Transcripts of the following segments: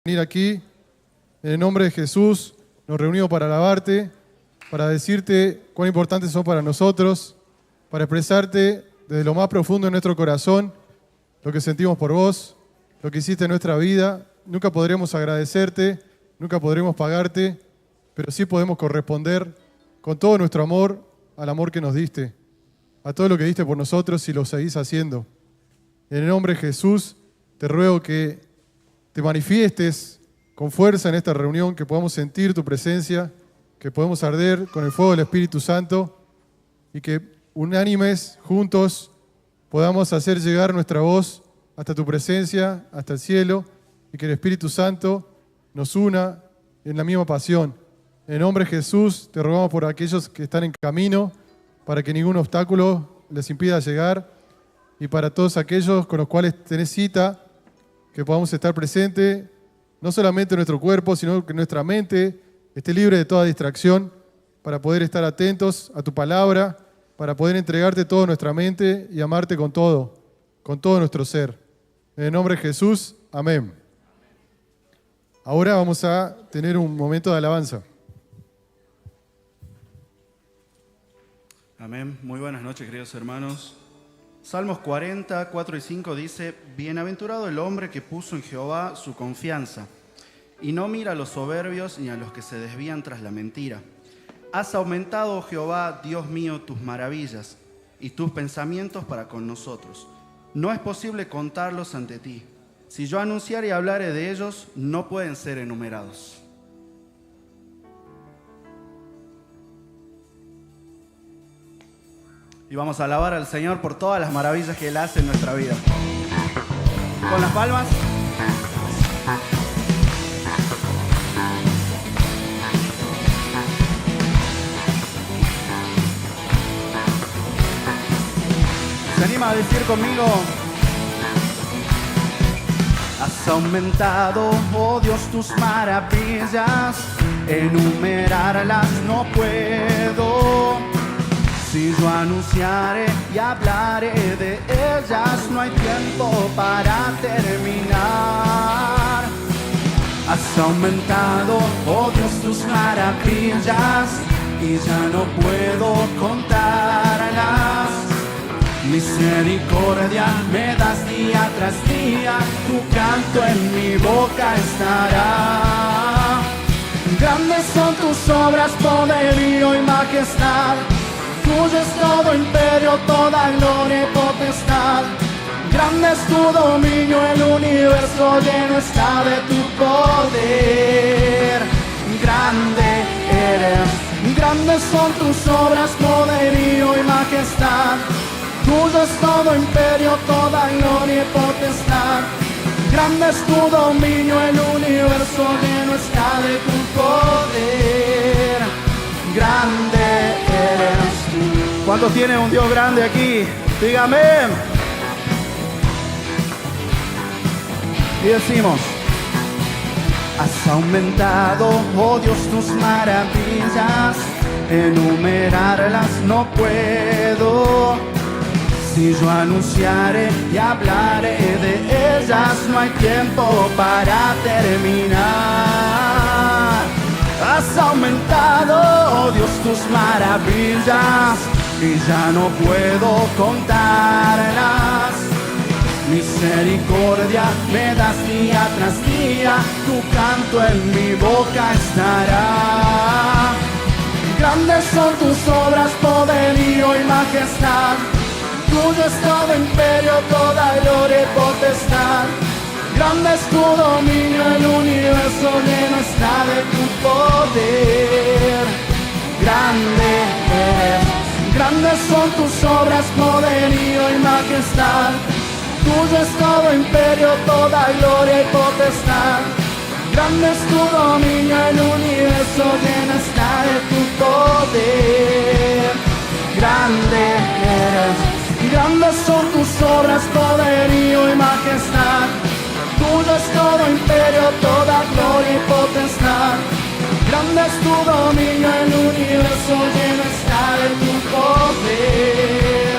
venir aquí. En el nombre de Jesús nos reunimos para alabarte, para decirte cuán importantes son para nosotros, para expresarte desde lo más profundo de nuestro corazón lo que sentimos por vos, lo que hiciste en nuestra vida. Nunca podremos agradecerte, nunca podremos pagarte, pero sí podemos corresponder con todo nuestro amor al amor que nos diste, a todo lo que diste por nosotros y lo seguís haciendo. En el nombre de Jesús te ruego que te manifiestes con fuerza en esta reunión, que podamos sentir tu presencia, que podamos arder con el fuego del Espíritu Santo y que unánimes, juntos, podamos hacer llegar nuestra voz hasta tu presencia, hasta el cielo, y que el Espíritu Santo nos una en la misma pasión. En el nombre de Jesús te rogamos por aquellos que están en camino, para que ningún obstáculo les impida llegar, y para todos aquellos con los cuales tenés cita, que podamos estar presentes, no solamente en nuestro cuerpo, sino que nuestra mente esté libre de toda distracción, para poder estar atentos a tu palabra, para poder entregarte toda nuestra mente y amarte con todo nuestro ser. En el nombre de Jesús, amén. Ahora vamos a tener un momento de alabanza. Amén. Muy buenas noches, queridos hermanos. Salmos 40, 4 y 5 dice: Bienaventurado el hombre que puso en Jehová su confianza, y no mira a los soberbios ni a los que se desvían tras la mentira. Has aumentado, oh Jehová, Dios mío, tus maravillas y tus pensamientos para con nosotros. No es posible contarlos ante ti. Si yo anunciare y hablare de ellos, no pueden ser enumerados. Y vamos a alabar al Señor por todas las maravillas que Él hace en nuestra vida. Con las palmas. ¿Se anima a decir conmigo? Has aumentado, oh Dios, tus maravillas, enumerarlas no puedo. Si yo anunciare y hablaré de ellas, no hay tiempo para terminar. Has aumentado, oh Dios, tus maravillas, y ya no puedo contarlas. Misericordia me das día tras día, tu canto en mi boca estará. Grandes son tus obras, poderío y majestad. Tuyo es todo imperio, toda gloria y potestad. Grande es tu dominio, el universo lleno está de tu poder. Grande eres, grandes son tus obras, poderío y majestad. Tuyo es todo imperio, toda gloria y potestad. Grande es tu dominio, el universo lleno está de tu poder. Grande eres tú. ¿Cuántos tienen un Dios grande aquí? Dígame. Y decimos: has aumentado, oh Dios, tus maravillas, enumerarlas no puedo. Si yo anunciare y hablaré de ellas, no hay tiempo para terminar. Has aumentado, oh Dios, tus maravillas, y ya no puedo contarlas. Misericordia me das día tras día, tu canto en mi boca estará. Grandes son tus obras, poderío y majestad. Tuyo es todo imperio, toda gloria y potestad. Grande es tu dominio, el universo lleno está de tu poder. Grande eres, grandes son tus obras, poderío y majestad. Tuyo es todo imperio, toda gloria y potestad. Grande es tu dominio, el universo lleno está de tu poder. Grande eres, grandes son tus obras, poderío y majestad. Tuyo es todo imperio, toda gloria y potestad. Grande es tu dominio, el universo lleno está de tu poder.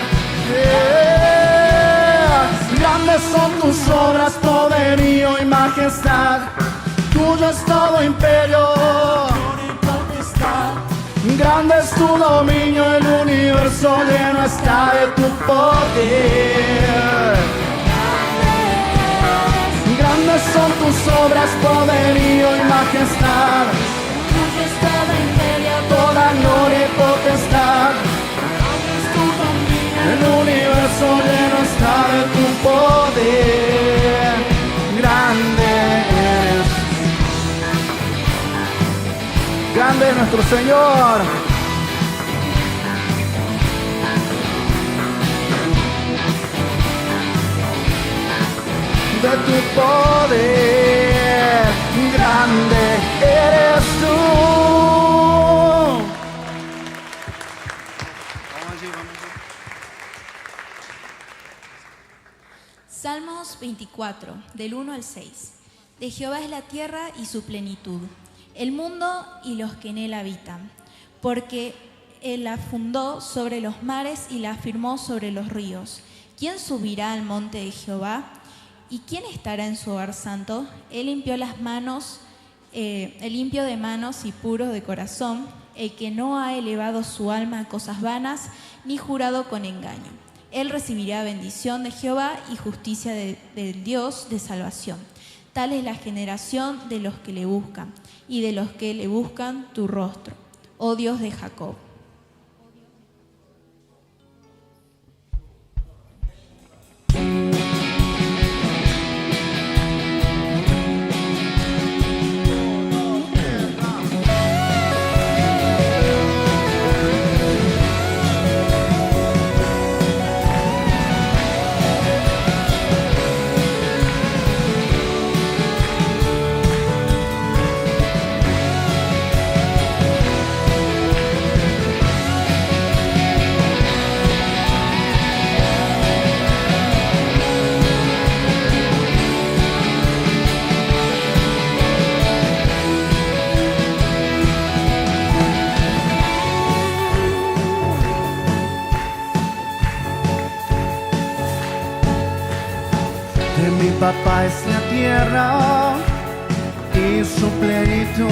Grandes son tus obras, poderío y majestad. es todo imperio. Grande es tu dominio, el universo lleno está de tu poder. Grandes son tus obras, poderío y majestad. Toda gloria y potestad. El universo lleno está de tu poder. Grande eres. Grande es nuestro Señor. De tu poder, grande eres tú. Salmos 24, del 1 al 6. De Jehová es la tierra y su plenitud, el mundo y los que en él habitan, porque él la fundó sobre los mares y la afirmó sobre los ríos. ¿Quién subirá al monte de Jehová? ¿Y quién estará en su hogar santo? Él limpió las manos, el limpio de manos y puro de corazón, el que no ha elevado su alma a cosas vanas, ni jurado con engaño. Él recibirá bendición de Jehová y justicia del Dios de salvación. Tal es la generación de los que le buscan, y de los que le buscan tu rostro, oh Dios de Jacob. De mi papá es la tierra y su plenitud,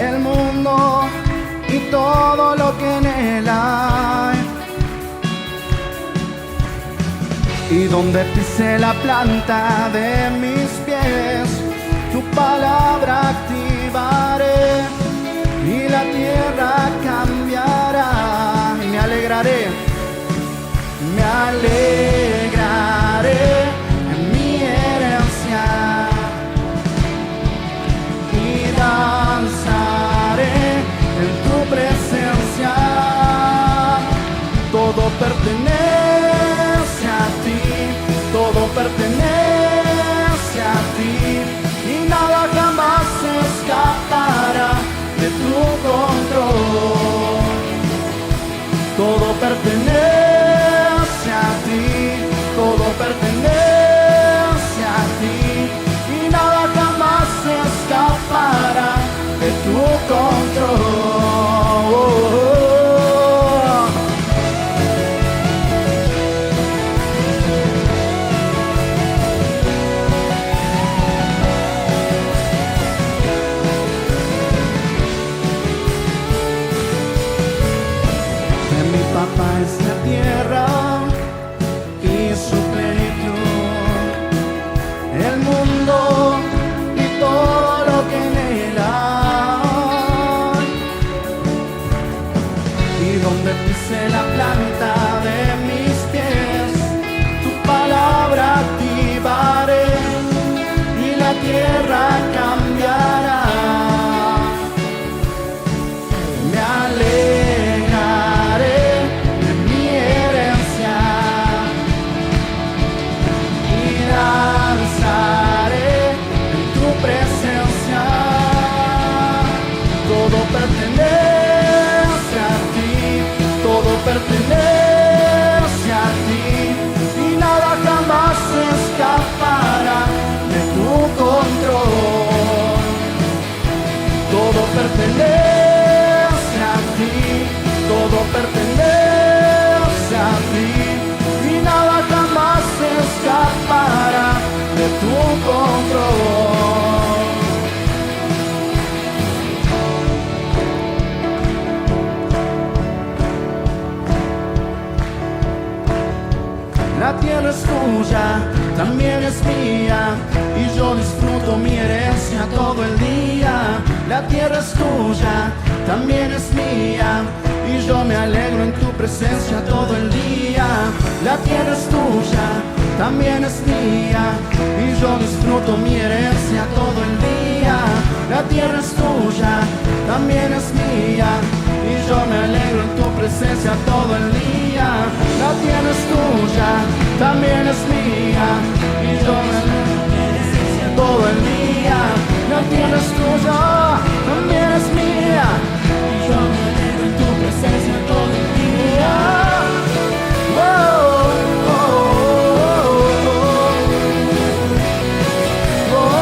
el mundo y todo lo que en él hay. Y donde pise la planta de mis pies, tu palabra activaré y la tierra cambiará. Y me alegraré en mi herencia y danzaré en tu presencia. Todo pertenece a ti, todo pertenece a ti, y nada jamás se escapará de tu control. Todo pertenece a ti, todo pertenece a ti, y nada jamás se escapará de tu control. De mi papá es la tierra y su plenitud, el mundo y todo lo que en él hay. Y donde pise la planta de mis pies, tu palabra activaré y la tierra cambiará. Me alegraré en mi herencia y danzaré en tu presencia. Todo pertenece a ti, todo pertenece a ti, y nada jamás se escapará de tu control. tuya, también es mía, y yo disfruto mi herencia todo el día. La tierra es tuya, también es mía, y yo me alegro en tu presencia todo el día. La tierra es tuya, también es mía, y yo disfruto mi herencia todo el día. La tierra es tuya, también es mía, y yo me alegro en tu presencia todo el día. La tierra es tuya, también es mía, y yo me alegro en tu presencia todo el día. La tierra es tuya, también es mía, y yo me alegro en tu presencia todo el día. Oh, oh, oh, oh,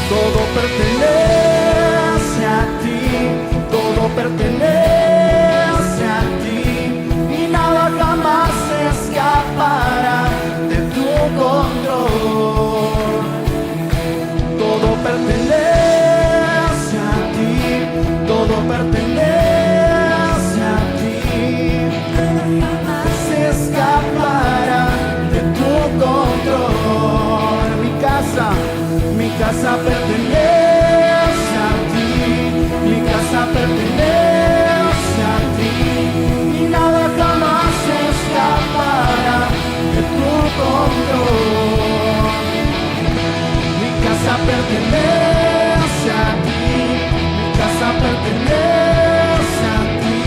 todo pertenece a ti, todo pertenece a ti, y nada jamás se escapará de tu control. Todo pertenece a ti, todo pertenece a ti, nada jamás se escapará de tu control. Mi casa pertenece a ti, mi casa pertenece a ti, y nada jamás se escapará de tu control. Mi casa pertenece a ti, mi casa pertenece a ti,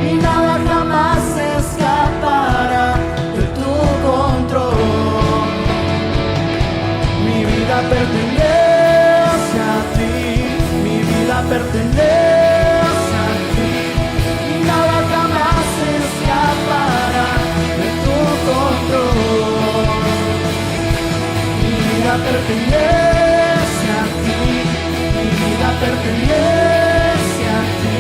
y nada jamás se escapará de tu control. Mi vida pertenece a ti, mi vida pertenece a ti, y nada jamás se escapará de tu control. Mi vida pertenece a ti, mi vida pertenece a ti,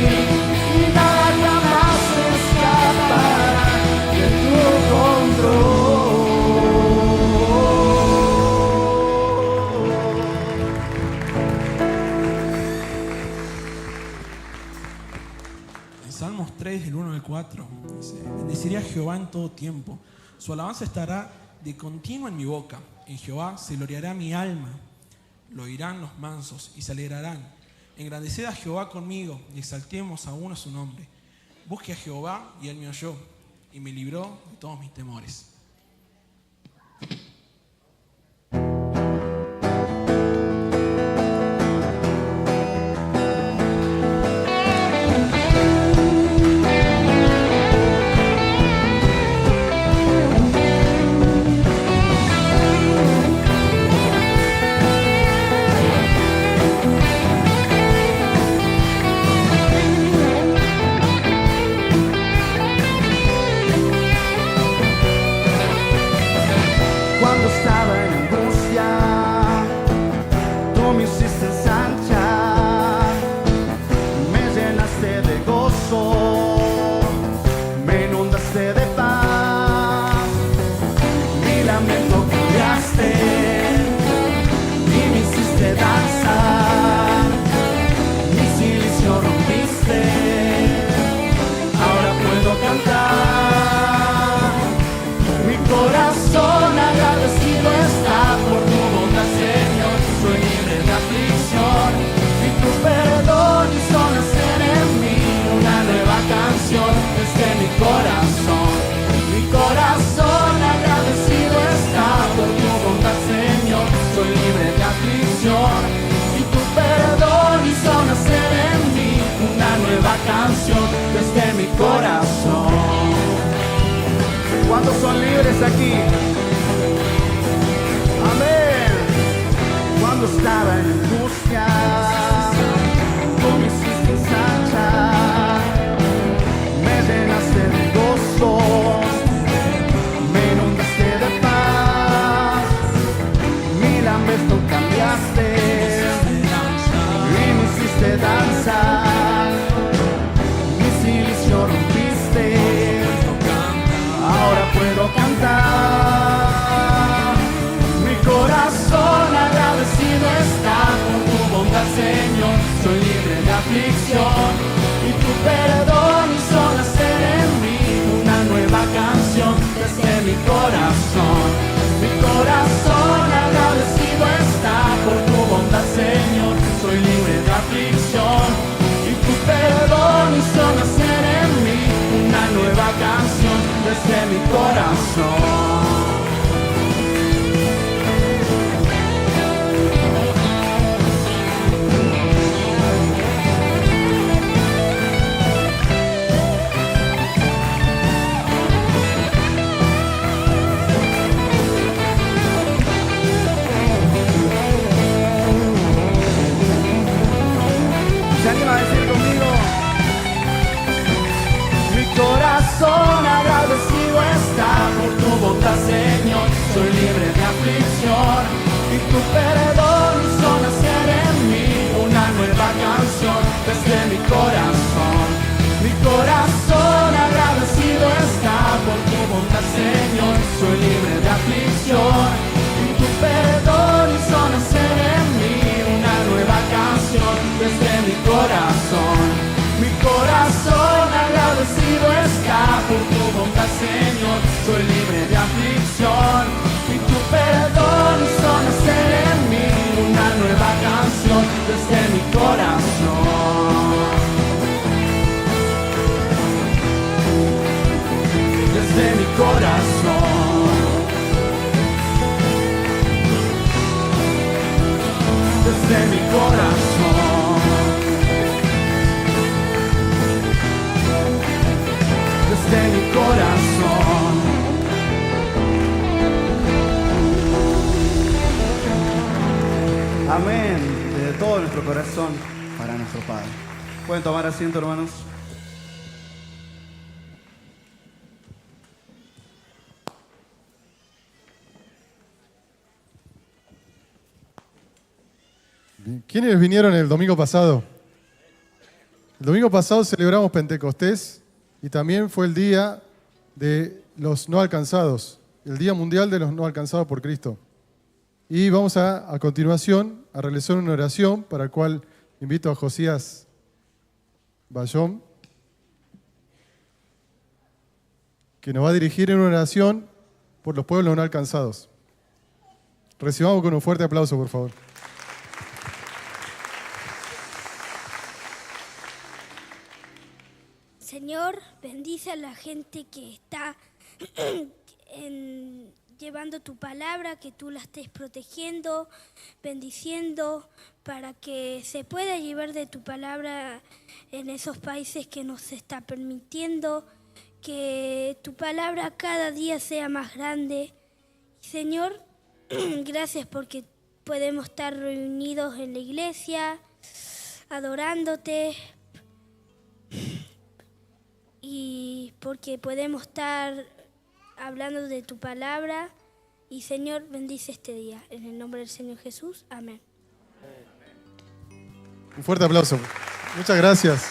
y nada jamás se escapará de tu control. Salmos 3, del 1 al 4, dice: bendeciré a Jehová en todo tiempo, su alabanza estará de continuo en mi boca. En Jehová se gloriará mi alma, lo oirán los mansos y se alegrarán. Engrandeced a Jehová conmigo y exaltemos aún a su nombre. Busque a Jehová y él me oyó y me libró de todos mis temores. Cuando estaba en angustia, tú me hiciste ensanchar, me llenaste de gozo, me inundaste de paz, mi lamento cambiaste y me hiciste danzar, mi silicio rompiste, ahora puedo cantar, mi corazón agradecido está por tu bondad, Señor. Soy libre de aflicción y tu perdón hizo nacer en mí una nueva canción desde mi corazón. Mi corazón agradecido está por tu bondad, Señor. Soy libre de aflicción y tu perdón hizo nacer en mí una nueva canción desde mi corazón. ¿Cuántos son libres aquí? Amén. Cuando estaba en angustia, tú me hiciste ensanchar, me llenaste de canción desde mi corazón. Mi corazón agradecido está por tu bondad, Señor. Soy libre de aflicción y tu perdón hizo nacer en mí una nueva canción desde mi corazón. ¿Se anima a decir conmigo? Mi corazón agradecido está por tu bondad, Señor. Soy libre de aflicción y tu perdón hizo nacer en mí una nueva canción desde mi corazón. Mi corazón agradecido está por tu bondad, Señor. Soy libre de aflicción y tu perdón hizo nacer en mí una nueva canción desde mi corazón. Mi corazón agradecido está por tu bondad, Señor. Soy libre de aflicción y tu perdón hizo nacer en mí una nueva canción desde mi corazón. Desde mi corazón. Desde mi corazón. Desde mi corazón. Amén. Desde todo nuestro corazón para nuestro Padre. Pueden tomar asiento, hermanos. ¿Quiénes vinieron el domingo pasado? El domingo pasado celebramos Pentecostés y también fue el día de los no alcanzados, el Día Mundial de los No Alcanzados por Cristo. Y vamos a continuación a realizar una oración para la cual invito a Josías Bayón, que nos va a dirigir en una oración por los pueblos no alcanzados. Recibamos con un fuerte aplauso, por favor. Señor, bendice a la gente que está llevando tu palabra, que tú la estés protegiendo, bendiciendo, para que se pueda llevar de tu palabra en esos países que nos está permitiendo, que tu palabra cada día sea más grande. Señor, gracias porque podemos estar reunidos en la iglesia, adorándote, y porque podemos estar hablando de tu palabra. Y Señor, bendice este día. En el nombre del Señor Jesús. Amén. Un fuerte aplauso. Muchas gracias.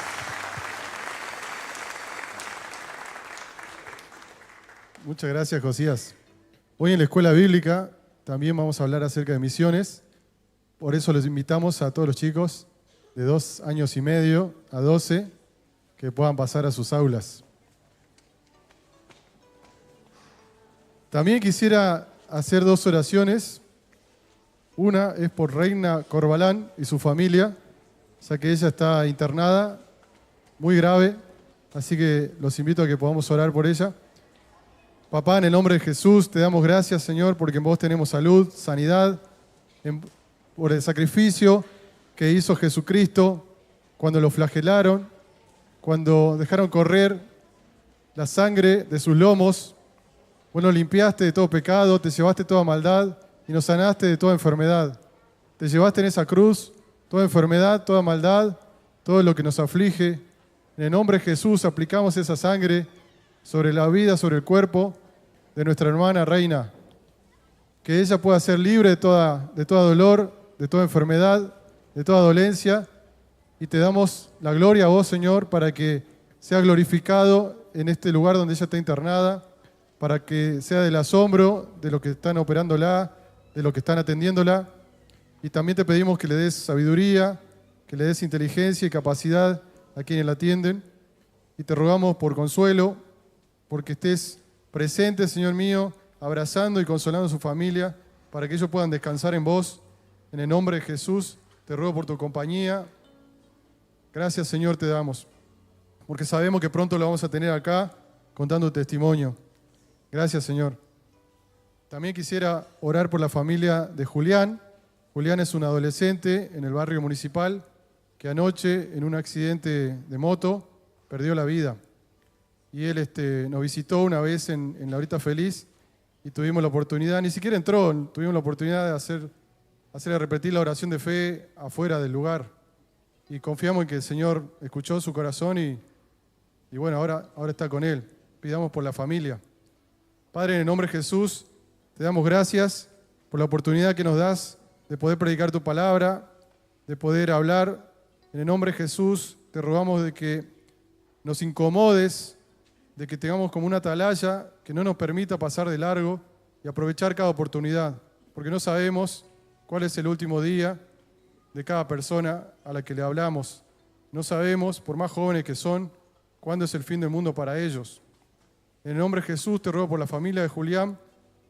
Muchas gracias, Josías. Hoy en la escuela bíblica también vamos a hablar acerca de misiones. Por eso los invitamos a todos los chicos de 2 años y medio a 12 que puedan pasar a sus aulas. También quisiera hacer 2 oraciones. Una es por Reina Corbalán y su familia, ya que ella está internada, muy grave, así que los invito a que podamos orar por ella. Papá, en el nombre de Jesús, te damos gracias, Señor, porque en vos tenemos salud, sanidad, por el sacrificio que hizo Jesucristo cuando lo flagelaron, cuando dejaron correr la sangre de sus lomos. Vos nos limpiaste de todo pecado, te llevaste toda maldad y nos sanaste de toda enfermedad. Te llevaste en esa cruz toda enfermedad, toda maldad, todo lo que nos aflige. En el nombre de Jesús aplicamos esa sangre sobre la vida, sobre el cuerpo de nuestra hermana Reina. Que ella pueda ser libre de toda dolor, de toda enfermedad, de toda dolencia. Y te damos la gloria a vos, Señor, para que sea glorificado en este lugar donde ella está internada, para que sea del asombro de los que están operándola, de los que están atendiéndola. Y también te pedimos que le des sabiduría, que le des inteligencia y capacidad a quienes la atienden. Y te rogamos por consuelo, porque estés presente, Señor mío, abrazando y consolando a su familia, para que ellos puedan descansar en vos. En el nombre de Jesús, te ruego por tu compañía. Gracias, Señor, te damos, porque sabemos que pronto lo vamos a tener acá, contando testimonio. Gracias, Señor. También quisiera orar por la familia de Julián. Julián es un adolescente en el barrio municipal que anoche, en un accidente de moto, perdió la vida. Y él nos visitó una vez en La Horita Feliz y tuvimos la oportunidad, ni siquiera entró, tuvimos la oportunidad de hacerle repetir la oración de fe afuera del lugar. Y confiamos en que el Señor escuchó su corazón y bueno, ahora está con él. Pidamos por la familia. Padre, en el nombre de Jesús, te damos gracias por la oportunidad que nos das de poder predicar tu palabra, de poder hablar. En el nombre de Jesús, te rogamos de que nos incomodes, de que tengamos como una atalaya que no nos permita pasar de largo y aprovechar cada oportunidad, porque no sabemos cuál es el último día de cada persona a la que le hablamos. No sabemos, por más jóvenes que son, cuándo es el fin del mundo para ellos. En el nombre de Jesús te ruego por la familia de Julián,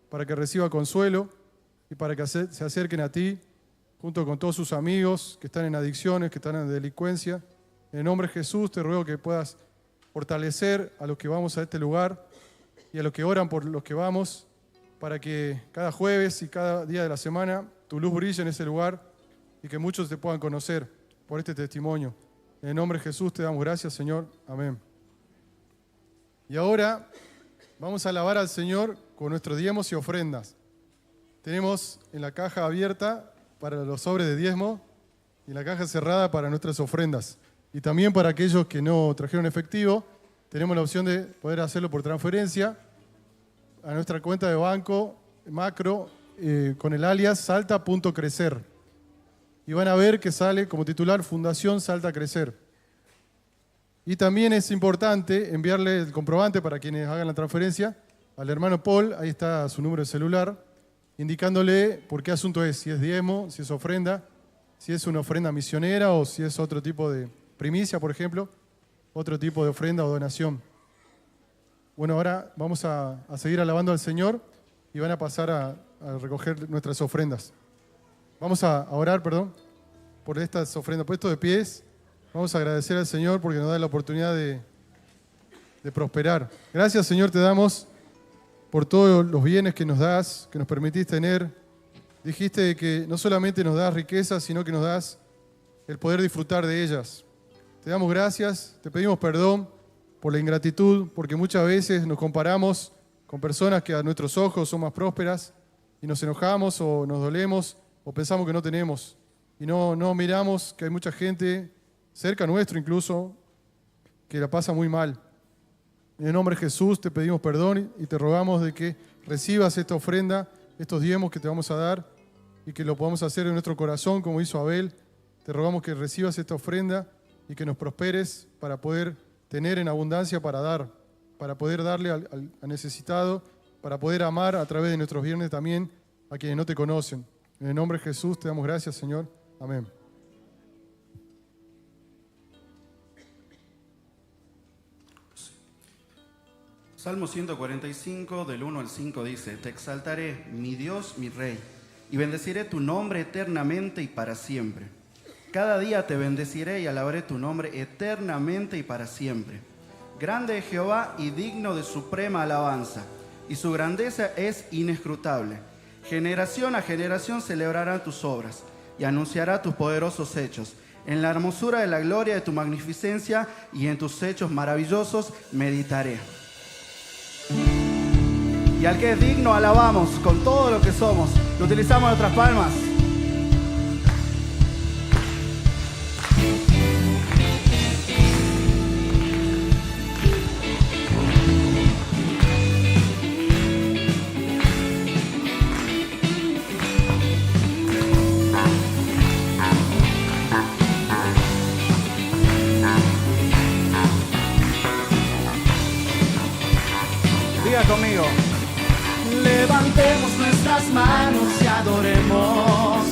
para que reciba consuelo y para que se acerquen a ti, junto con todos sus amigos que están en adicciones, que están en delincuencia. En el nombre de Jesús te ruego que puedas fortalecer a los que vamos a este lugar y a los que oran por los que vamos, para que cada jueves y cada día de la semana tu luz brille en ese lugar y que muchos te puedan conocer por este testimonio. En el nombre de Jesús te damos gracias, Señor. Amén. Y ahora vamos a alabar al Señor con nuestros diezmos y ofrendas. Tenemos en la caja abierta para los sobres de diezmo y en la caja cerrada para nuestras ofrendas. Y también para aquellos que no trajeron efectivo, tenemos la opción de poder hacerlo por transferencia a nuestra cuenta de banco macro con el alias salta.crecer. Y van a ver que sale como titular Fundación Salta Crecer. Y también es importante enviarle el comprobante para quienes hagan la transferencia al hermano Paul, ahí está su número de celular, indicándole por qué asunto es, si es diezmo, si es ofrenda, si es una ofrenda misionera o si es otro tipo de primicia, por ejemplo, otro tipo de ofrenda o donación. Bueno, ahora vamos a seguir alabando al Señor y van a pasar a recoger nuestras ofrendas. Vamos a orar, por estas ofrendas, puestos de pies. Vamos a agradecer al Señor porque nos da la oportunidad de prosperar. Gracias, Señor, te damos por todos los bienes que nos das, que nos permitís tener. Dijiste que no solamente nos das riquezas, sino que nos das el poder disfrutar de ellas. Te damos gracias, te pedimos perdón por la ingratitud, porque muchas veces nos comparamos con personas que a nuestros ojos son más prósperas y nos enojamos o nos dolemos o pensamos que no tenemos. Y no miramos que hay mucha gente, cerca nuestro incluso, que la pasa muy mal. En el nombre de Jesús te pedimos perdón y te rogamos de que recibas esta ofrenda, estos diezmos que te vamos a dar y que lo podamos hacer en nuestro corazón como hizo Abel. Te rogamos que recibas esta ofrenda y que nos prosperes para poder tener en abundancia para dar, para poder darle al necesitado, para poder amar a través de nuestros bienes también a quienes no te conocen. En el nombre de Jesús te damos gracias, Señor. Amén. Salmo 145, del 1 al 5 dice: Te exaltaré, mi Dios, mi Rey, y bendeciré tu nombre eternamente y para siempre. Cada día te bendeciré y alabaré tu nombre eternamente y para siempre. Grande es Jehová y digno de suprema alabanza, y su grandeza es inescrutable. Generación a generación celebrará tus obras y anunciará tus poderosos hechos. En la hermosura de la gloria de tu magnificencia y en tus hechos maravillosos meditaré. Y al que es digno alabamos con todo lo que somos. Lo utilizamos nuestras palmas. Diga conmigo. Levantemos nuestras manos y adoremos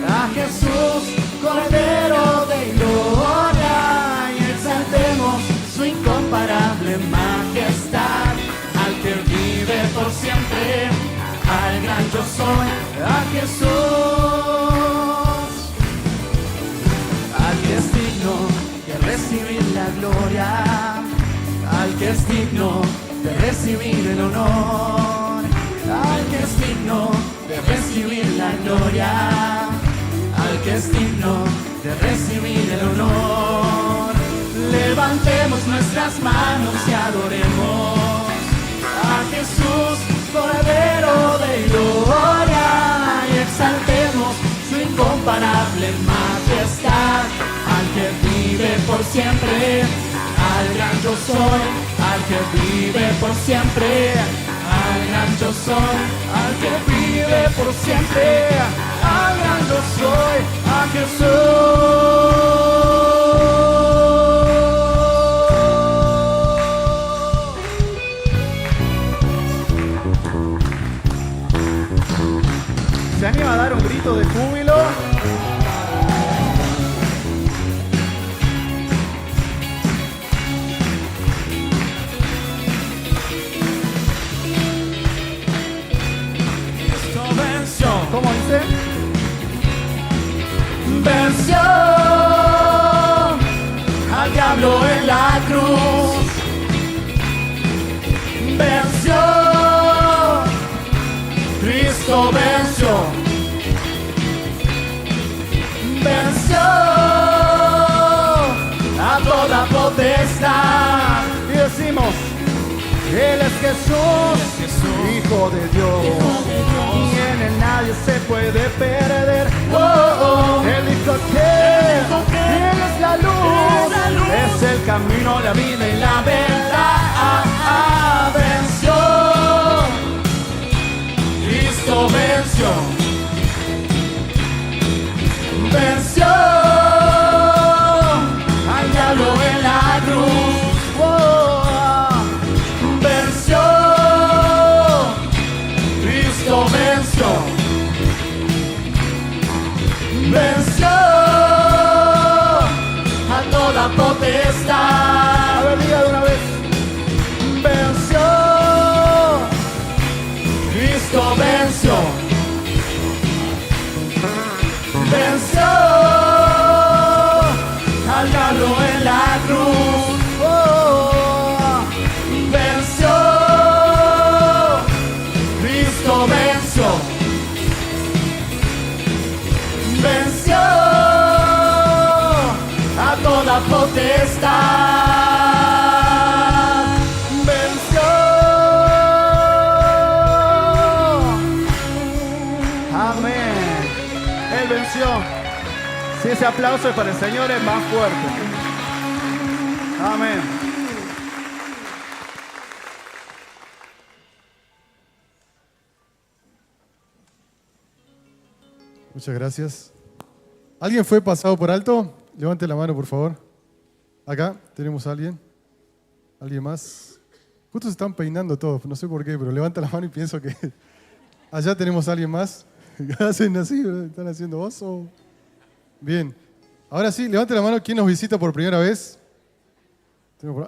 a Jesús, Cordero de gloria, y exaltemos su incomparable majestad al que vive. Jesús, al que es digno de recibir la gloria, al que es digno de recibir el honor, al que es digno de recibir la gloria, al que es digno de recibir el honor. Levantemos nuestras manos y adoremos a Jesús, Cordero de gloria, y exaltemos su incomparable majestad, al que vive por siempre, al gran yo soy, al que vive por siempre, al gran yo soy, al que vive por siempre, al gran yo soy, a Jesús. ¿Se anima a dar un grito de júbilo? Cristo venció. ¿Cómo dice? Venció al diablo en la cruz. Venció. Cristo venció, venció a toda potestad. Y decimos, Él es Jesús, Hijo de Dios, y en Él nadie se puede perder. Él dijo que Él es la luz, es el camino, la vida y la verdad. Venció. Cristo venció, venció al diablo en la cruz, venció, Cristo venció, venció a toda potestad. A ver, diga de una vez, venció. Cristo venció, venció al diablo en la cruz, venció, Cristo venció, venció a toda potestad. Si ese aplauso es para el Señor, es más fuerte. Amén. Muchas gracias. ¿Alguien fue pasado por alto? Levante la mano, por favor. Acá tenemos a alguien. ¿Alguien más? Justo se están peinando todos, no sé por qué, pero levanta la mano y pienso que allá tenemos a alguien más. ¿Hacen así? ¿Están haciendo oso? Bien. Ahora sí, levante la mano. ¿Quién nos visita por primera vez?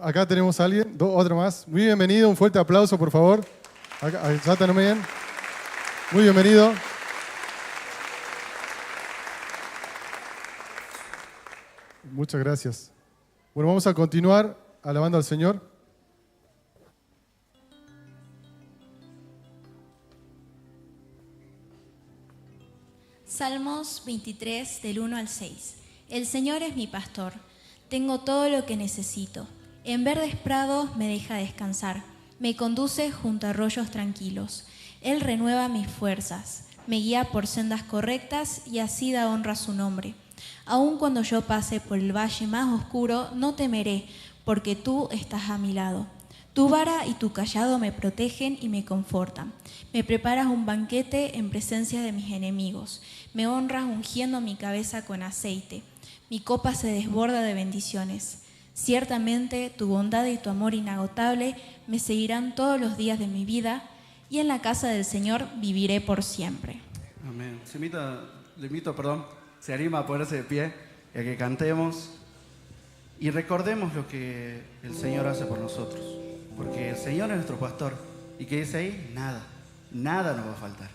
Acá tenemos a alguien. Otro más. Muy bienvenido. Un fuerte aplauso, por favor. Acá también. Muy bienvenido. Muchas gracias. Bueno, vamos a continuar alabando al Señor. Salmos 23, del 1 al 6. El Señor es mi pastor. Tengo todo lo que necesito. En verdes prados me deja descansar. Me conduce junto a arroyos tranquilos. Él renueva mis fuerzas. Me guía por sendas correctas y así da honra a su nombre. Aun cuando yo pase por el valle más oscuro, no temeré, porque tú estás a mi lado. Tu vara y tu cayado me protegen y me confortan. Me preparas un banquete en presencia de mis enemigos. Me honras ungiendo mi cabeza con aceite. Mi copa se desborda de bendiciones. Ciertamente tu bondad y tu amor inagotable me seguirán todos los días de mi vida, y en la casa del Señor viviré por siempre. Amén. Le invito, se anima a ponerse de pie y a que cantemos y recordemos lo que el Señor hace por nosotros. Porque el Señor es nuestro pastor. ¿Y qué dice ahí? Nada nos va a faltar.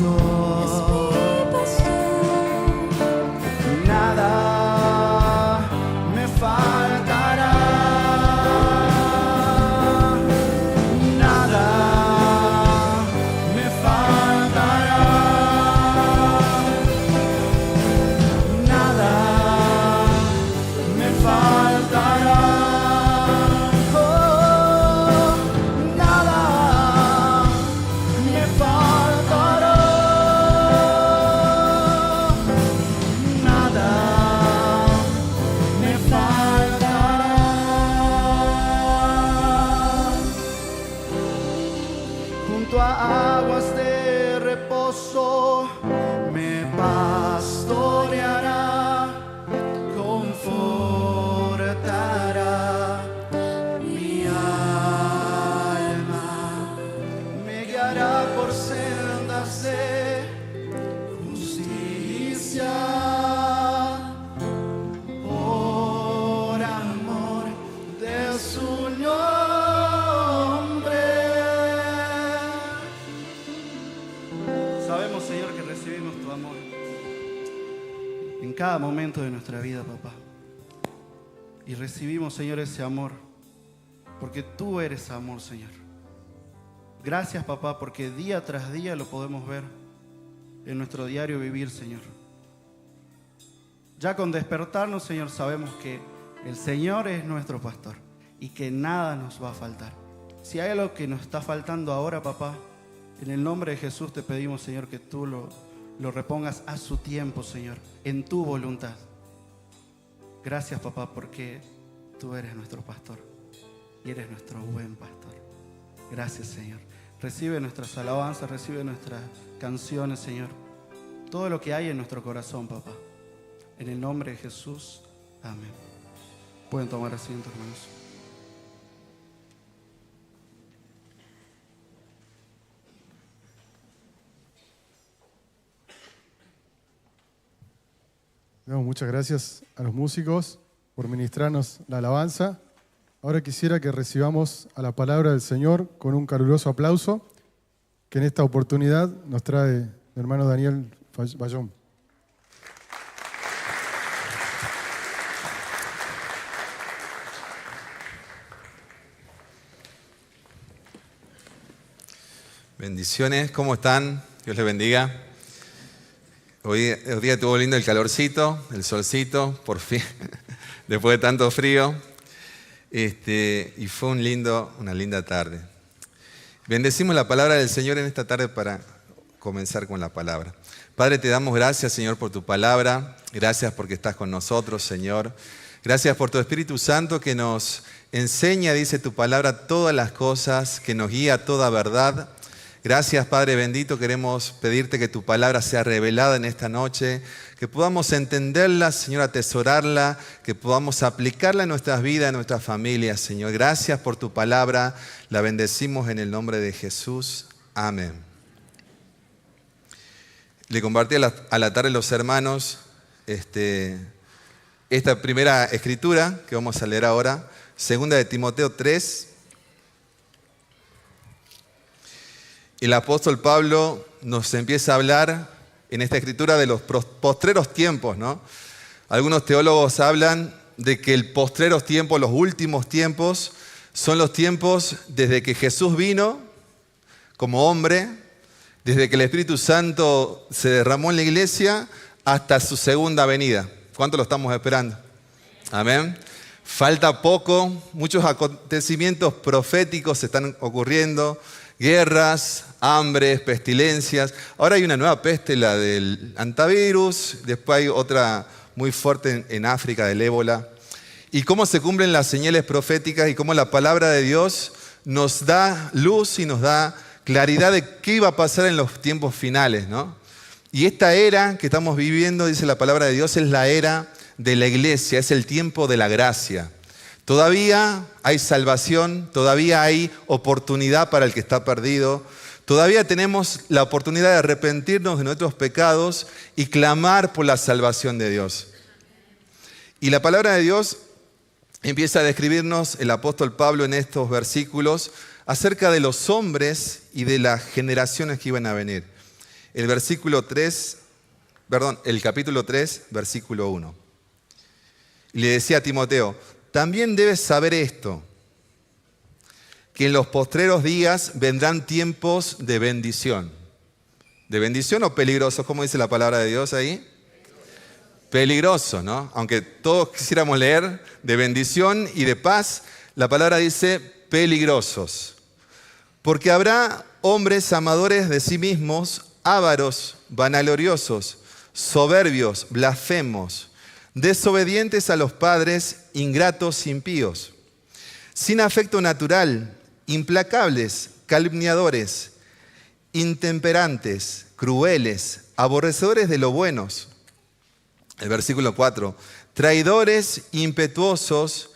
pastor. Nada me faltará. Nada me faltará. Nada me faltará. Oh, nada me faltará. Nada me faltará. Junto a aguas de reposo me pastoreará, confortará mi alma, me guiará por sendas de justicia, por amor de su nombre. Sabemos, Señor, que recibimos tu amor en cada momento de nuestra vida, papá. Y recibimos, Señor, ese amor porque tú eres amor, Señor. Gracias, papá, porque día tras día lo podemos ver en nuestro diario vivir, Señor. Ya con despertarnos, Señor, sabemos que el Señor es nuestro pastor y que nada nos va a faltar. Si hay algo que nos está faltando ahora, papá, en el nombre de Jesús te pedimos, Señor, que tú lo repongas a su tiempo, Señor, en tu voluntad. Gracias, papá, porque tú eres nuestro pastor y eres nuestro buen pastor. Gracias, Señor. Recibe nuestras alabanzas, recibe nuestras canciones, Señor. Todo lo que hay en nuestro corazón, papá. En el nombre de Jesús, amén. Pueden tomar asiento, hermanos. Damos muchas gracias a los músicos por ministrarnos la alabanza. Ahora quisiera que recibamos a la palabra del Señor con un caluroso aplauso que en esta oportunidad nos trae el hermano Daniel Bayón. Bendiciones, ¿cómo están? Dios les bendiga. Hoy día estuvo lindo el calorcito, el solcito, por fin, después de tanto frío. Y fue una linda tarde. Bendecimos la palabra del Señor en esta tarde para comenzar con la palabra. Padre, te damos gracias, Señor, por tu palabra. Gracias porque estás con nosotros, Señor. Gracias por tu Espíritu Santo que nos enseña, dice tu palabra, todas las cosas, que nos guía a toda verdad. Gracias, Padre bendito, queremos pedirte que tu palabra sea revelada en esta noche, que podamos entenderla, Señor, atesorarla, que podamos aplicarla en nuestras vidas, en nuestras familias, Señor. Gracias por tu palabra, la bendecimos en el nombre de Jesús. Amén. Le compartí a la tarde a los hermanos esta primera escritura que vamos a leer ahora, 2 de Timoteo 3. El apóstol Pablo nos empieza a hablar en esta escritura de los postreros tiempos, ¿no? Algunos teólogos hablan de que el postreros tiempos, los últimos tiempos, son los tiempos desde que Jesús vino como hombre, desde que el Espíritu Santo se derramó en la iglesia hasta su segunda venida. ¿Cuánto lo estamos esperando? Amén. Falta poco, muchos acontecimientos proféticos se están ocurriendo, guerras, hambres, pestilencias. Ahora hay una nueva peste, la del antivirus, después hay otra muy fuerte en África, del ébola. Y cómo se cumplen las señales proféticas y cómo la palabra de Dios nos da luz y nos da claridad de qué iba a pasar en los tiempos finales, ¿no? Y esta era que estamos viviendo, dice la palabra de Dios, es la era de la iglesia, es el tiempo de la gracia. Todavía hay salvación, todavía hay oportunidad para el que está perdido, todavía tenemos la oportunidad de arrepentirnos de nuestros pecados y clamar por la salvación de Dios. Y la palabra de Dios empieza a describirnos el apóstol Pablo en estos versículos acerca de los hombres y de las generaciones que iban a venir. el capítulo 3, versículo 1. Y le decía a Timoteo, también debes saber esto, que en los postreros días vendrán tiempos de bendición. ¿De bendición o peligrosos? ¿Cómo dice la palabra de Dios ahí? Peligroso, ¿no? Aunque todos quisiéramos leer de bendición y de paz, la palabra dice peligrosos. Porque habrá hombres amadores de sí mismos, ávaros, vanagloriosos, soberbios, blasfemos, desobedientes a los padres, ingratos, impíos, sin afecto natural, implacables, calumniadores, intemperantes, crueles, aborrecedores de lo buenos. El versículo 4, traidores, impetuosos,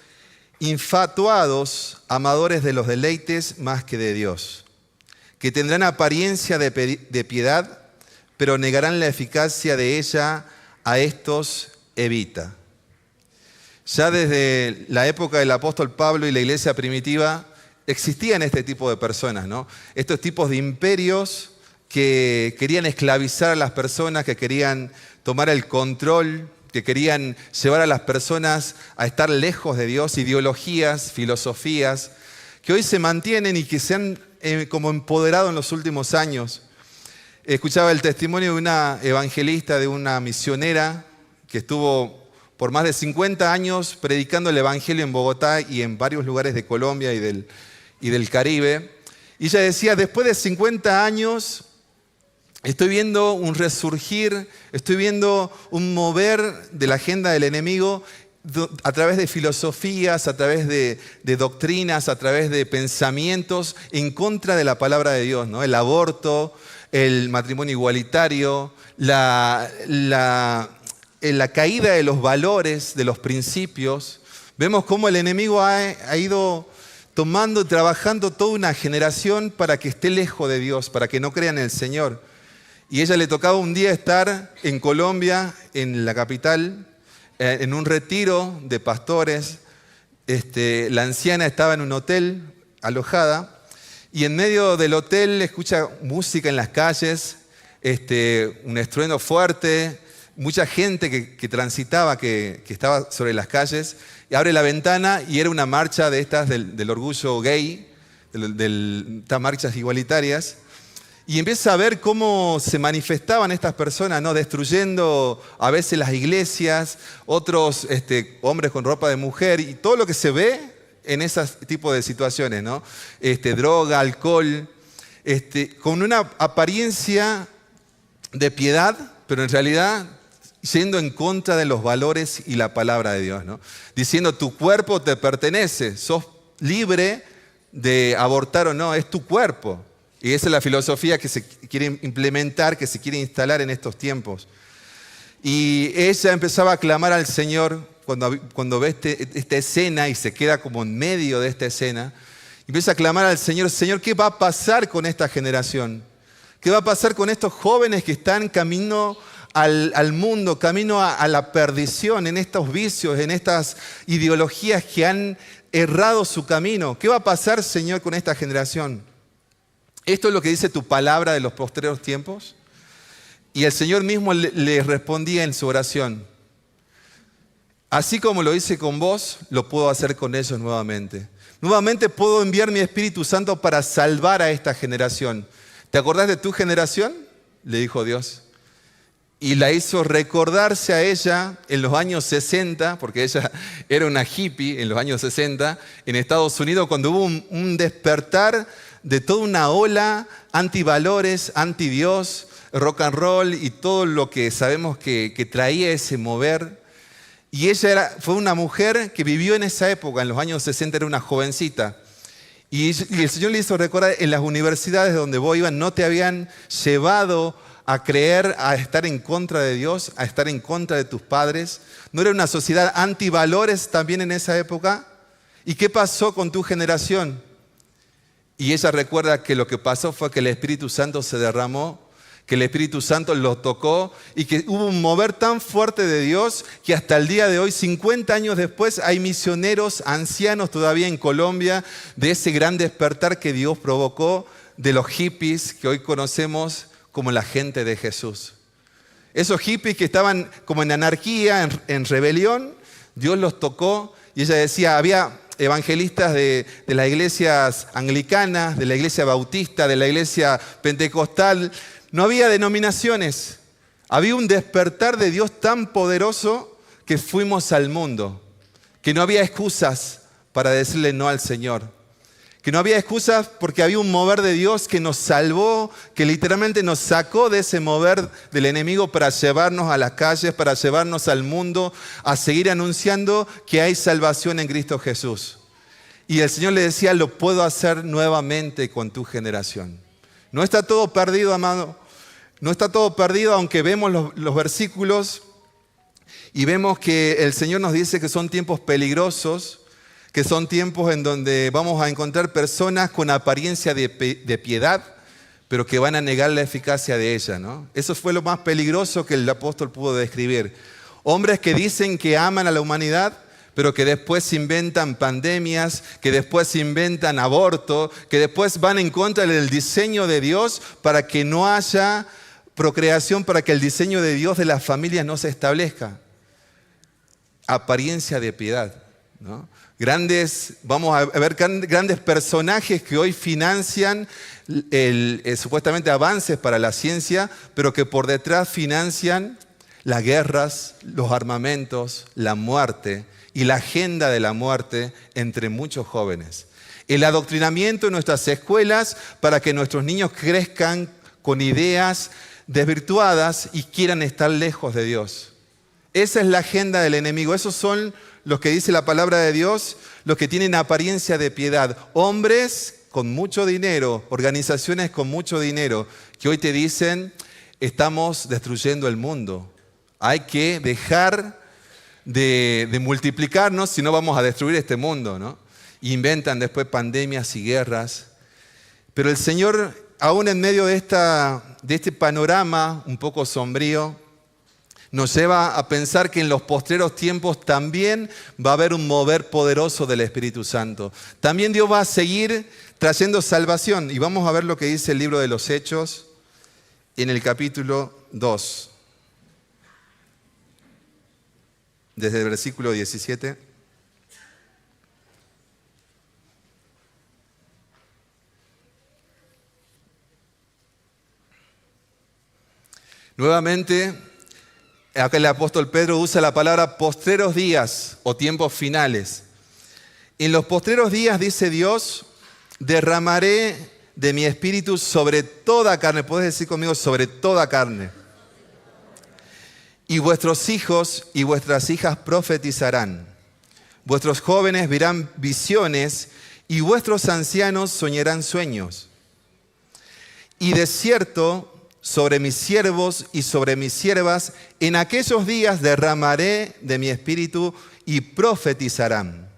infatuados, amadores de los deleites más que de Dios, que tendrán apariencia de piedad, pero negarán la eficacia de ella. A estos evita. Ya desde la época del apóstol Pablo y la iglesia primitiva existían este tipo de personas, ¿no? Estos tipos de imperios que querían esclavizar a las personas, que querían tomar el control, que querían llevar a las personas a estar lejos de Dios, ideologías, filosofías, que hoy se mantienen y que se han como empoderado en los últimos años. Escuchaba el testimonio de una evangelista, de una misionera que estuvo por más de 50 años predicando el evangelio en Bogotá y en varios lugares de Colombia y del Caribe. Y ella decía, después de 50 años estoy viendo un resurgir, estoy viendo un mover de la agenda del enemigo a través de filosofías, a través de doctrinas, a través de pensamientos en contra de la palabra de Dios, ¿no? El aborto, el matrimonio igualitario, la caída de los valores, de los principios. Vemos cómo el enemigo ha ido tomando y trabajando toda una generación para que esté lejos de Dios, para que no crea en el Señor. Y a ella le tocaba un día estar en Colombia, en la capital, en un retiro de pastores. La anciana estaba en un hotel alojada y en medio del hotel escucha música en las calles, un estruendo fuerte, mucha gente que transitaba, que estaba sobre las calles, y abre la ventana y era una marcha de estas del orgullo gay, estas marchas igualitarias. Y empieza a ver cómo se manifestaban estas personas, ¿no? Destruyendo a veces las iglesias, otros hombres con ropa de mujer, y todo lo que se ve en ese tipo de situaciones, ¿no? Droga, alcohol, con una apariencia de piedad, pero en realidad yendo en contra de los valores y la palabra de Dios, ¿no? Diciendo, tu cuerpo te pertenece, sos libre de abortar o no, es tu cuerpo. Y esa es la filosofía que se quiere implementar, que se quiere instalar en estos tiempos. Y ella empezaba a clamar al Señor cuando ve esta escena y se queda como en medio de esta escena. Empieza a clamar al Señor, Señor, ¿qué va a pasar con esta generación? ¿Qué va a pasar con estos jóvenes que están camino al mundo, camino a la perdición, en estos vicios, en estas ideologías que han errado su camino? ¿Qué va a pasar, Señor, con esta generación? Esto es lo que dice tu palabra de los postreros tiempos. Y el Señor mismo le respondía en su oración. Así como lo hice con vos, lo puedo hacer con ellos nuevamente. Nuevamente puedo enviar mi Espíritu Santo para salvar a esta generación. ¿Te acordás de tu generación? Le dijo Dios. Y la hizo recordarse a ella en los años 60, porque ella era una hippie en los años 60, en Estados Unidos, cuando hubo un despertar de toda una ola antivalores, anti-Dios, rock and roll y todo lo que sabemos que traía ese mover. Y ella fue una mujer que vivió en esa época, en los años 60, era una jovencita. Y el Señor le hizo recordar, en las universidades donde vos ibas, no te habían llevado a creer, a estar en contra de Dios, a estar en contra de tus padres. ¿No era una sociedad antivalores también en esa época? ¿Y qué pasó con tu generación? Y ella recuerda que lo que pasó fue que el Espíritu Santo se derramó, que el Espíritu Santo lo tocó y que hubo un mover tan fuerte de Dios que hasta el día de hoy, 50 años después, hay misioneros ancianos todavía en Colombia de ese gran despertar que Dios provocó de los hippies que hoy conocemos como la gente de Jesús. Esos hippies que estaban como en anarquía, en rebelión, Dios los tocó y ella decía, había evangelistas de las iglesias anglicanas, de la iglesia bautista, de la iglesia pentecostal. No había denominaciones. Había un despertar de Dios tan poderoso que fuimos al mundo. Que no había excusas para decirle no al Señor. Que no había excusas porque había un mover de Dios que nos salvó, que literalmente nos sacó de ese mover del enemigo para llevarnos a las calles, para llevarnos al mundo, a seguir anunciando que hay salvación en Cristo Jesús. Y el Señor le decía, lo puedo hacer nuevamente con tu generación. No está todo perdido, amado. No está todo perdido, aunque vemos los versículos y vemos que el Señor nos dice que son tiempos peligrosos, que son tiempos en donde vamos a encontrar personas con apariencia de piedad, pero que van a negar la eficacia de ella, ¿no? Eso fue lo más peligroso que el apóstol pudo describir. Hombres que dicen que aman a la humanidad, pero que después inventan pandemias, que después inventan aborto, que después van en contra del diseño de Dios para que no haya procreación, para que el diseño de Dios de las familias no se establezca. Apariencia de piedad, ¿no? Vamos a ver grandes personajes que hoy financian supuestamente avances para la ciencia, pero que por detrás financian las guerras, los armamentos, la muerte y la agenda de la muerte entre muchos jóvenes. El adoctrinamiento en nuestras escuelas para que nuestros niños crezcan con ideas desvirtuadas y quieran estar lejos de Dios. Esa es la agenda del enemigo. Esos son los que dice la palabra de Dios, los que tienen apariencia de piedad. Hombres con mucho dinero, organizaciones con mucho dinero, que hoy te dicen, estamos destruyendo el mundo. Hay que dejar de multiplicarnos, si no vamos a destruir este mundo, ¿no? Inventan después pandemias y guerras. Pero el Señor, aún en medio de este panorama un poco sombrío, nos lleva a pensar que en los postreros tiempos también va a haber un mover poderoso del Espíritu Santo. También Dios va a seguir trayendo salvación. Y vamos a ver lo que dice el libro de los Hechos en el capítulo 2. Desde el versículo 17. Nuevamente, acá el apóstol Pedro usa la palabra postreros días o tiempos finales. En los postreros días, dice Dios, derramaré de mi espíritu sobre toda carne. ¿Puedes decir conmigo? Sobre toda carne. Y vuestros hijos y vuestras hijas profetizarán. Vuestros jóvenes verán visiones y vuestros ancianos soñarán sueños. Y de cierto, sobre mis siervos y sobre mis siervas, en aquellos días derramaré de mi espíritu y profetizarán.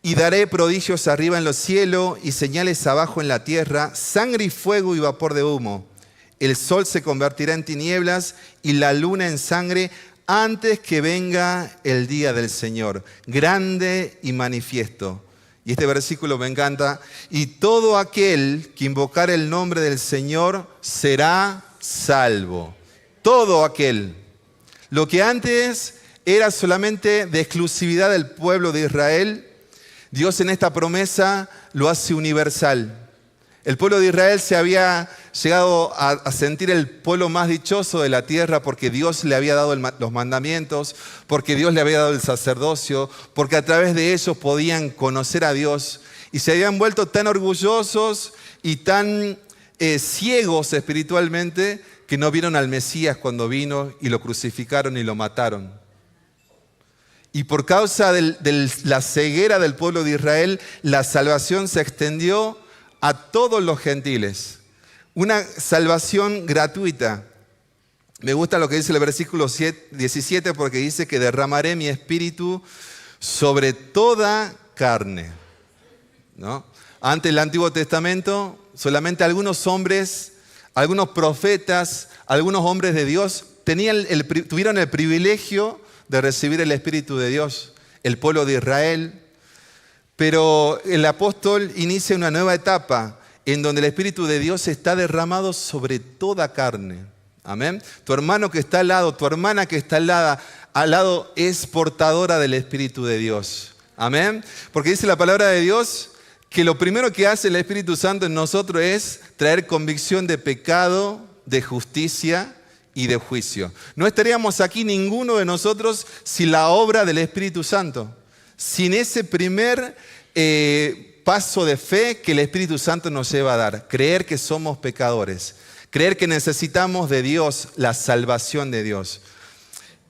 Y daré prodigios arriba en los cielos y señales abajo en la tierra, sangre y fuego y vapor de humo. El sol se convertirá en tinieblas y la luna en sangre antes que venga el día del Señor, grande y manifiesto. Y este versículo me encanta. Y todo aquel que invocare el nombre del Señor será salvo. Todo aquel. Lo que antes era solamente de exclusividad del pueblo de Israel, Dios en esta promesa lo hace universal. El pueblo de Israel se había llegado a sentir el pueblo más dichoso de la tierra porque Dios le había dado los mandamientos, porque Dios le había dado el sacerdocio, porque a través de ellos podían conocer a Dios y se habían vuelto tan orgullosos y tan ciegos espiritualmente que no vieron al Mesías cuando vino y lo crucificaron y lo mataron. Y por causa de la ceguera del pueblo de Israel, la salvación se extendió a todos los gentiles. Una salvación gratuita. Me gusta lo que dice el versículo 17 porque dice que derramaré mi espíritu sobre toda carne, ¿no? Ante el Antiguo Testamento, solamente algunos hombres, algunos profetas, algunos hombres de Dios tuvieron el privilegio de recibir el Espíritu de Dios, el pueblo de Israel. Pero el apóstol inicia una nueva etapa en donde el Espíritu de Dios está derramado sobre toda carne. Amén. Tu hermano que está al lado, tu hermana que está al lado es portadora del Espíritu de Dios. Amén. Porque dice la palabra de Dios que lo primero que hace el Espíritu Santo en nosotros es traer convicción de pecado, de justicia y de juicio. No estaríamos aquí ninguno de nosotros sin la obra del Espíritu Santo. Sin ese primer paso de fe que el Espíritu Santo nos lleva a dar. Creer que somos pecadores. Creer que necesitamos de Dios, la salvación de Dios.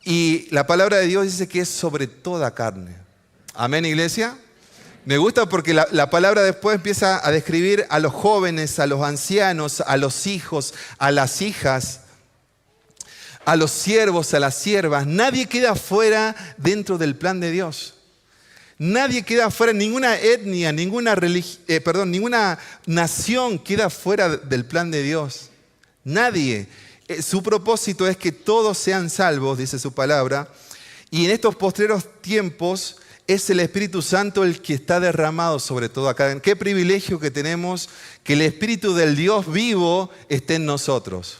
Y la palabra de Dios dice que es sobre toda carne. Amén, iglesia. Me gusta porque la palabra después empieza a describir a los jóvenes, a los ancianos, a los hijos, a las hijas, a los siervos, a las siervas. Nadie queda fuera dentro del plan de Dios. Nadie queda fuera, ninguna etnia, ninguna nación queda fuera del plan de Dios. Nadie. Su propósito es que todos sean salvos, dice su palabra. Y en estos postreros tiempos es el Espíritu Santo el que está derramado sobre todo acá. Qué privilegio que tenemos que el Espíritu del Dios vivo esté en nosotros.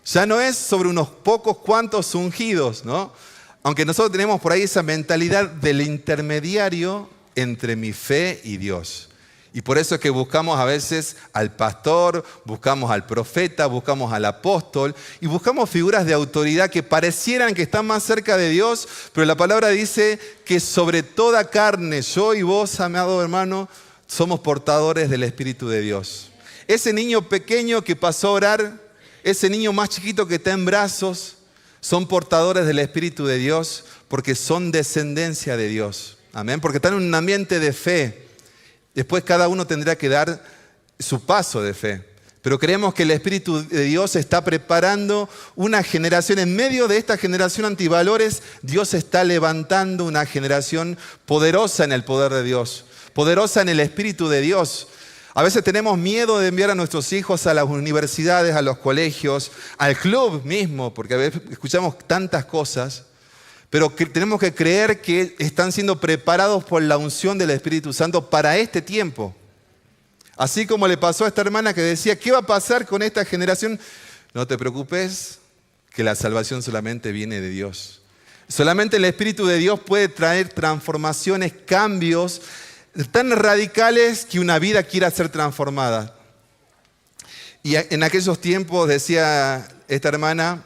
Ya no es sobre unos pocos cuantos ungidos, ¿no? Aunque nosotros tenemos por ahí esa mentalidad del intermediario entre mi fe y Dios. Y por eso es que buscamos a veces al pastor, buscamos al profeta, buscamos al apóstol y buscamos figuras de autoridad que parecieran que están más cerca de Dios, pero la palabra dice que sobre toda carne, yo y vos, amado hermano, somos portadores del Espíritu de Dios. Ese niño pequeño que pasó a orar, ese niño más chiquito que está en brazos, son portadores del Espíritu de Dios porque son descendencia de Dios. Amén, porque están en un ambiente de fe. Después cada uno tendrá que dar su paso de fe. Pero creemos que el Espíritu de Dios está preparando una generación. En medio de esta generación antivalores, Dios está levantando una generación poderosa en el poder de Dios. Poderosa en el Espíritu de Dios. A veces tenemos miedo de enviar a nuestros hijos a las universidades, a los colegios, al club mismo, porque a veces escuchamos tantas cosas. Pero tenemos que creer que están siendo preparados por la unción del Espíritu Santo para este tiempo. Así como le pasó a esta hermana que decía, ¿qué va a pasar con esta generación? No te preocupes, que la salvación solamente viene de Dios. Solamente el Espíritu de Dios puede traer transformaciones, cambios tan radicales que una vida quiera ser transformada. Y en aquellos tiempos, decía esta hermana,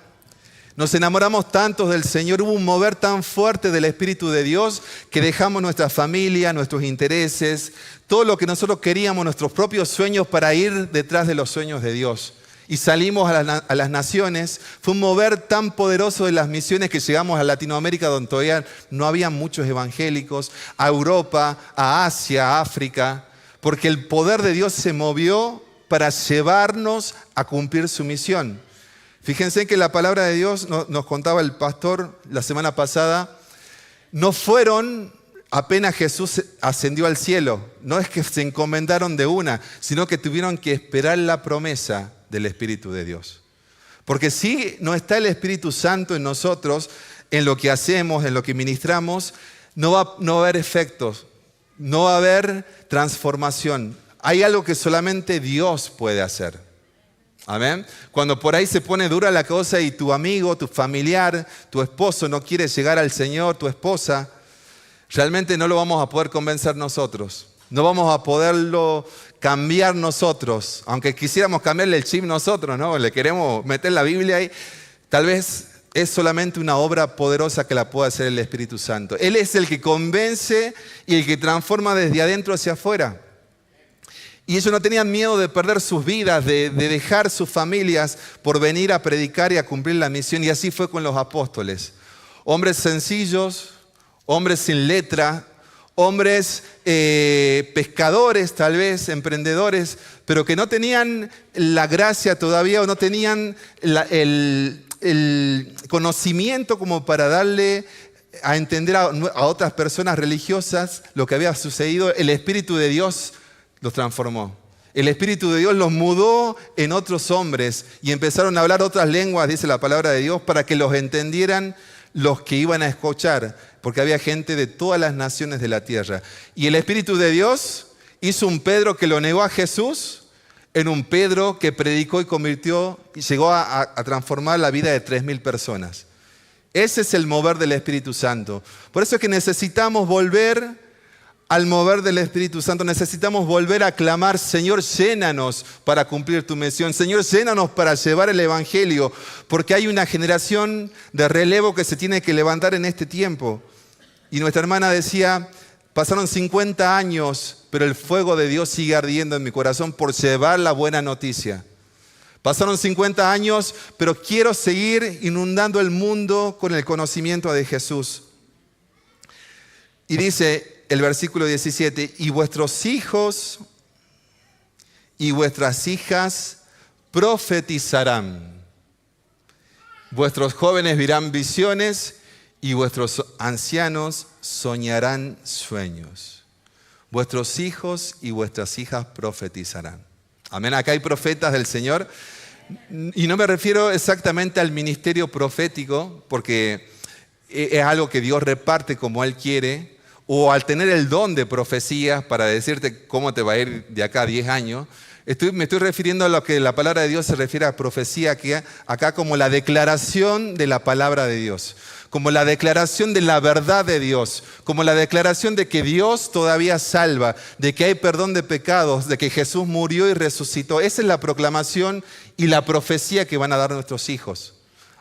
nos enamoramos tanto del Señor, hubo un mover tan fuerte del Espíritu de Dios que dejamos nuestra familia, nuestros intereses, todo lo que nosotros queríamos, nuestros propios sueños para ir detrás de los sueños de Dios. Y salimos a las naciones. Fue un mover tan poderoso de las misiones que llegamos a Latinoamérica donde todavía no había muchos evangélicos, a Europa, a Asia, a África, porque el poder de Dios se movió para llevarnos a cumplir su misión. Fíjense que la palabra de Dios, nos contaba el pastor la semana pasada, no fueron apenas Jesús ascendió al cielo, no es que se encomendaron de una, sino que tuvieron que esperar la promesa del Espíritu de Dios. Porque si no está el Espíritu Santo en nosotros, en lo que hacemos, en lo que ministramos, no va a haber efectos, no va a haber transformación. Hay algo que solamente Dios puede hacer. Amén. Cuando por ahí se pone dura la cosa y tu amigo, tu familiar, tu esposo no quiere llegar al Señor, tu esposa, realmente no lo vamos a poder convencer nosotros. No vamos a poderlo cambiar nosotros. Aunque quisiéramos cambiarle el chip nosotros, ¿no? Le queremos meter la Biblia ahí. Tal vez es solamente una obra poderosa que la puede hacer el Espíritu Santo. Él es el que convence y el que transforma desde adentro hacia afuera. Y ellos no tenían miedo de perder sus vidas, de dejar sus familias por venir a predicar y a cumplir la misión. Y así fue con los apóstoles. Hombres sencillos, hombres sin letra, hombres pescadores tal vez, emprendedores, pero que no tenían la gracia todavía o no tenían el conocimiento como para darle a entender a otras personas religiosas lo que había sucedido. El Espíritu de Dios los transformó. El Espíritu de Dios los mudó en otros hombres y empezaron a hablar otras lenguas, dice la palabra de Dios, para que los entendieran los que iban a escuchar, porque había gente de todas las naciones de la tierra. Y el Espíritu de Dios hizo un Pedro que lo negó a Jesús, en un Pedro que predicó y convirtió y llegó a transformar la vida de 3.000 personas. Ese es el mover del Espíritu Santo. Por eso es que necesitamos volver al mover del Espíritu Santo. Necesitamos volver a clamar: Señor, llénanos para cumplir tu misión. Señor, llénanos para llevar el Evangelio. Porque hay una generación de relevo que se tiene que levantar en este tiempo. Y nuestra hermana decía: pasaron 50 años, pero el fuego de Dios sigue ardiendo en mi corazón por llevar la buena noticia. Pasaron 50 años, pero quiero seguir inundando el mundo con el conocimiento de Jesús. Y dice el versículo 17: y vuestros hijos y vuestras hijas profetizarán. Vuestros jóvenes verán visiones y vuestros ancianos soñarán sueños. Vuestros hijos y vuestras hijas profetizarán. Amén. Acá hay profetas del Señor. Y no me refiero exactamente al ministerio profético, porque es algo que Dios reparte como Él quiere, o al tener el don de profecías para decirte cómo te va a ir de acá a 10 años. Me estoy refiriendo a lo que la palabra de Dios se refiere a profecía, que acá como la declaración de la palabra de Dios, como la declaración de la verdad de Dios, como la declaración de que Dios todavía salva, de que hay perdón de pecados, de que Jesús murió y resucitó. Esa es la proclamación y la profecía que van a dar nuestros hijos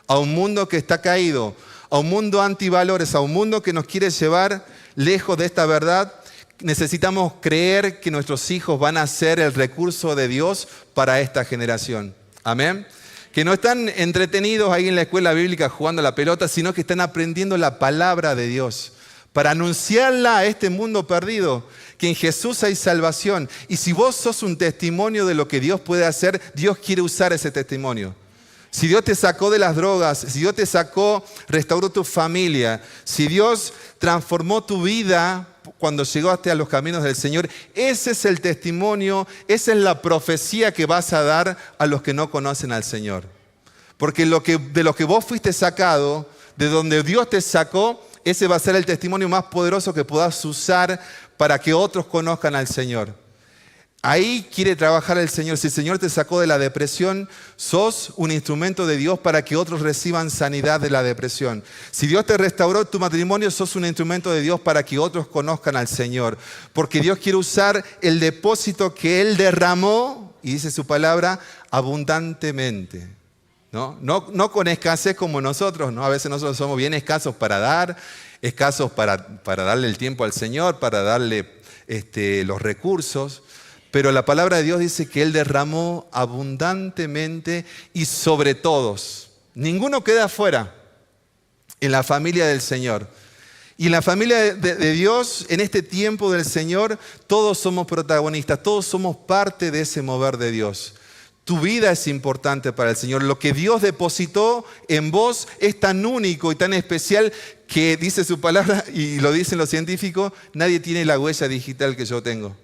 a un mundo que está caído, a un mundo antivalores, a un mundo que nos quiere llevar lejos de esta verdad. Necesitamos creer que nuestros hijos van a ser el recurso de Dios para esta generación. Amén. Que no están entretenidos ahí en la escuela bíblica jugando a la pelota, sino que están aprendiendo la palabra de Dios para anunciarla a este mundo perdido, que en Jesús hay salvación. Y si vos sos un testimonio de lo que Dios puede hacer, Dios quiere usar ese testimonio. Si Dios te sacó de las drogas, si Dios te sacó, restauró tu familia, si Dios transformó tu vida cuando llegaste a los caminos del Señor, ese es el testimonio, esa es la profecía que vas a dar a los que no conocen al Señor. Porque de lo que vos fuiste sacado, de donde Dios te sacó, ese va a ser el testimonio más poderoso que puedas usar para que otros conozcan al Señor. Ahí quiere trabajar el Señor. Si el Señor te sacó de la depresión, sos un instrumento de Dios para que otros reciban sanidad de la depresión. Si Dios te restauró tu matrimonio, sos un instrumento de Dios para que otros conozcan al Señor. Porque Dios quiere usar el depósito que Él derramó, y dice su palabra, abundantemente. No con escasez como nosotros, ¿no? A veces nosotros somos bien escasos para dar, escasos para darle el tiempo al Señor, para darle los recursos. Pero la palabra de Dios dice que Él derramó abundantemente y sobre todos. Ninguno queda afuera en la familia del Señor. Y en la familia de Dios, en este tiempo del Señor, todos somos protagonistas, todos somos parte de ese mover de Dios. Tu vida es importante para el Señor. Lo que Dios depositó en vos es tan único y tan especial que dice su palabra, y lo dicen los científicos, nadie tiene la huella digital que yo tengo.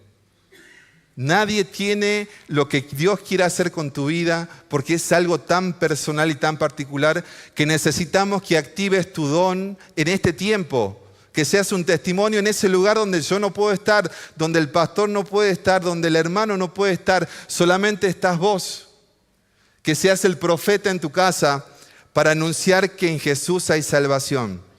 Nadie tiene lo que Dios quiere hacer con tu vida, porque es algo tan personal y tan particular que necesitamos que actives tu don en este tiempo. Que seas un testimonio en ese lugar donde yo no puedo estar, donde el pastor no puede estar, donde el hermano no puede estar, solamente estás vos. Que seas el profeta en tu casa para anunciar que en Jesús hay salvación.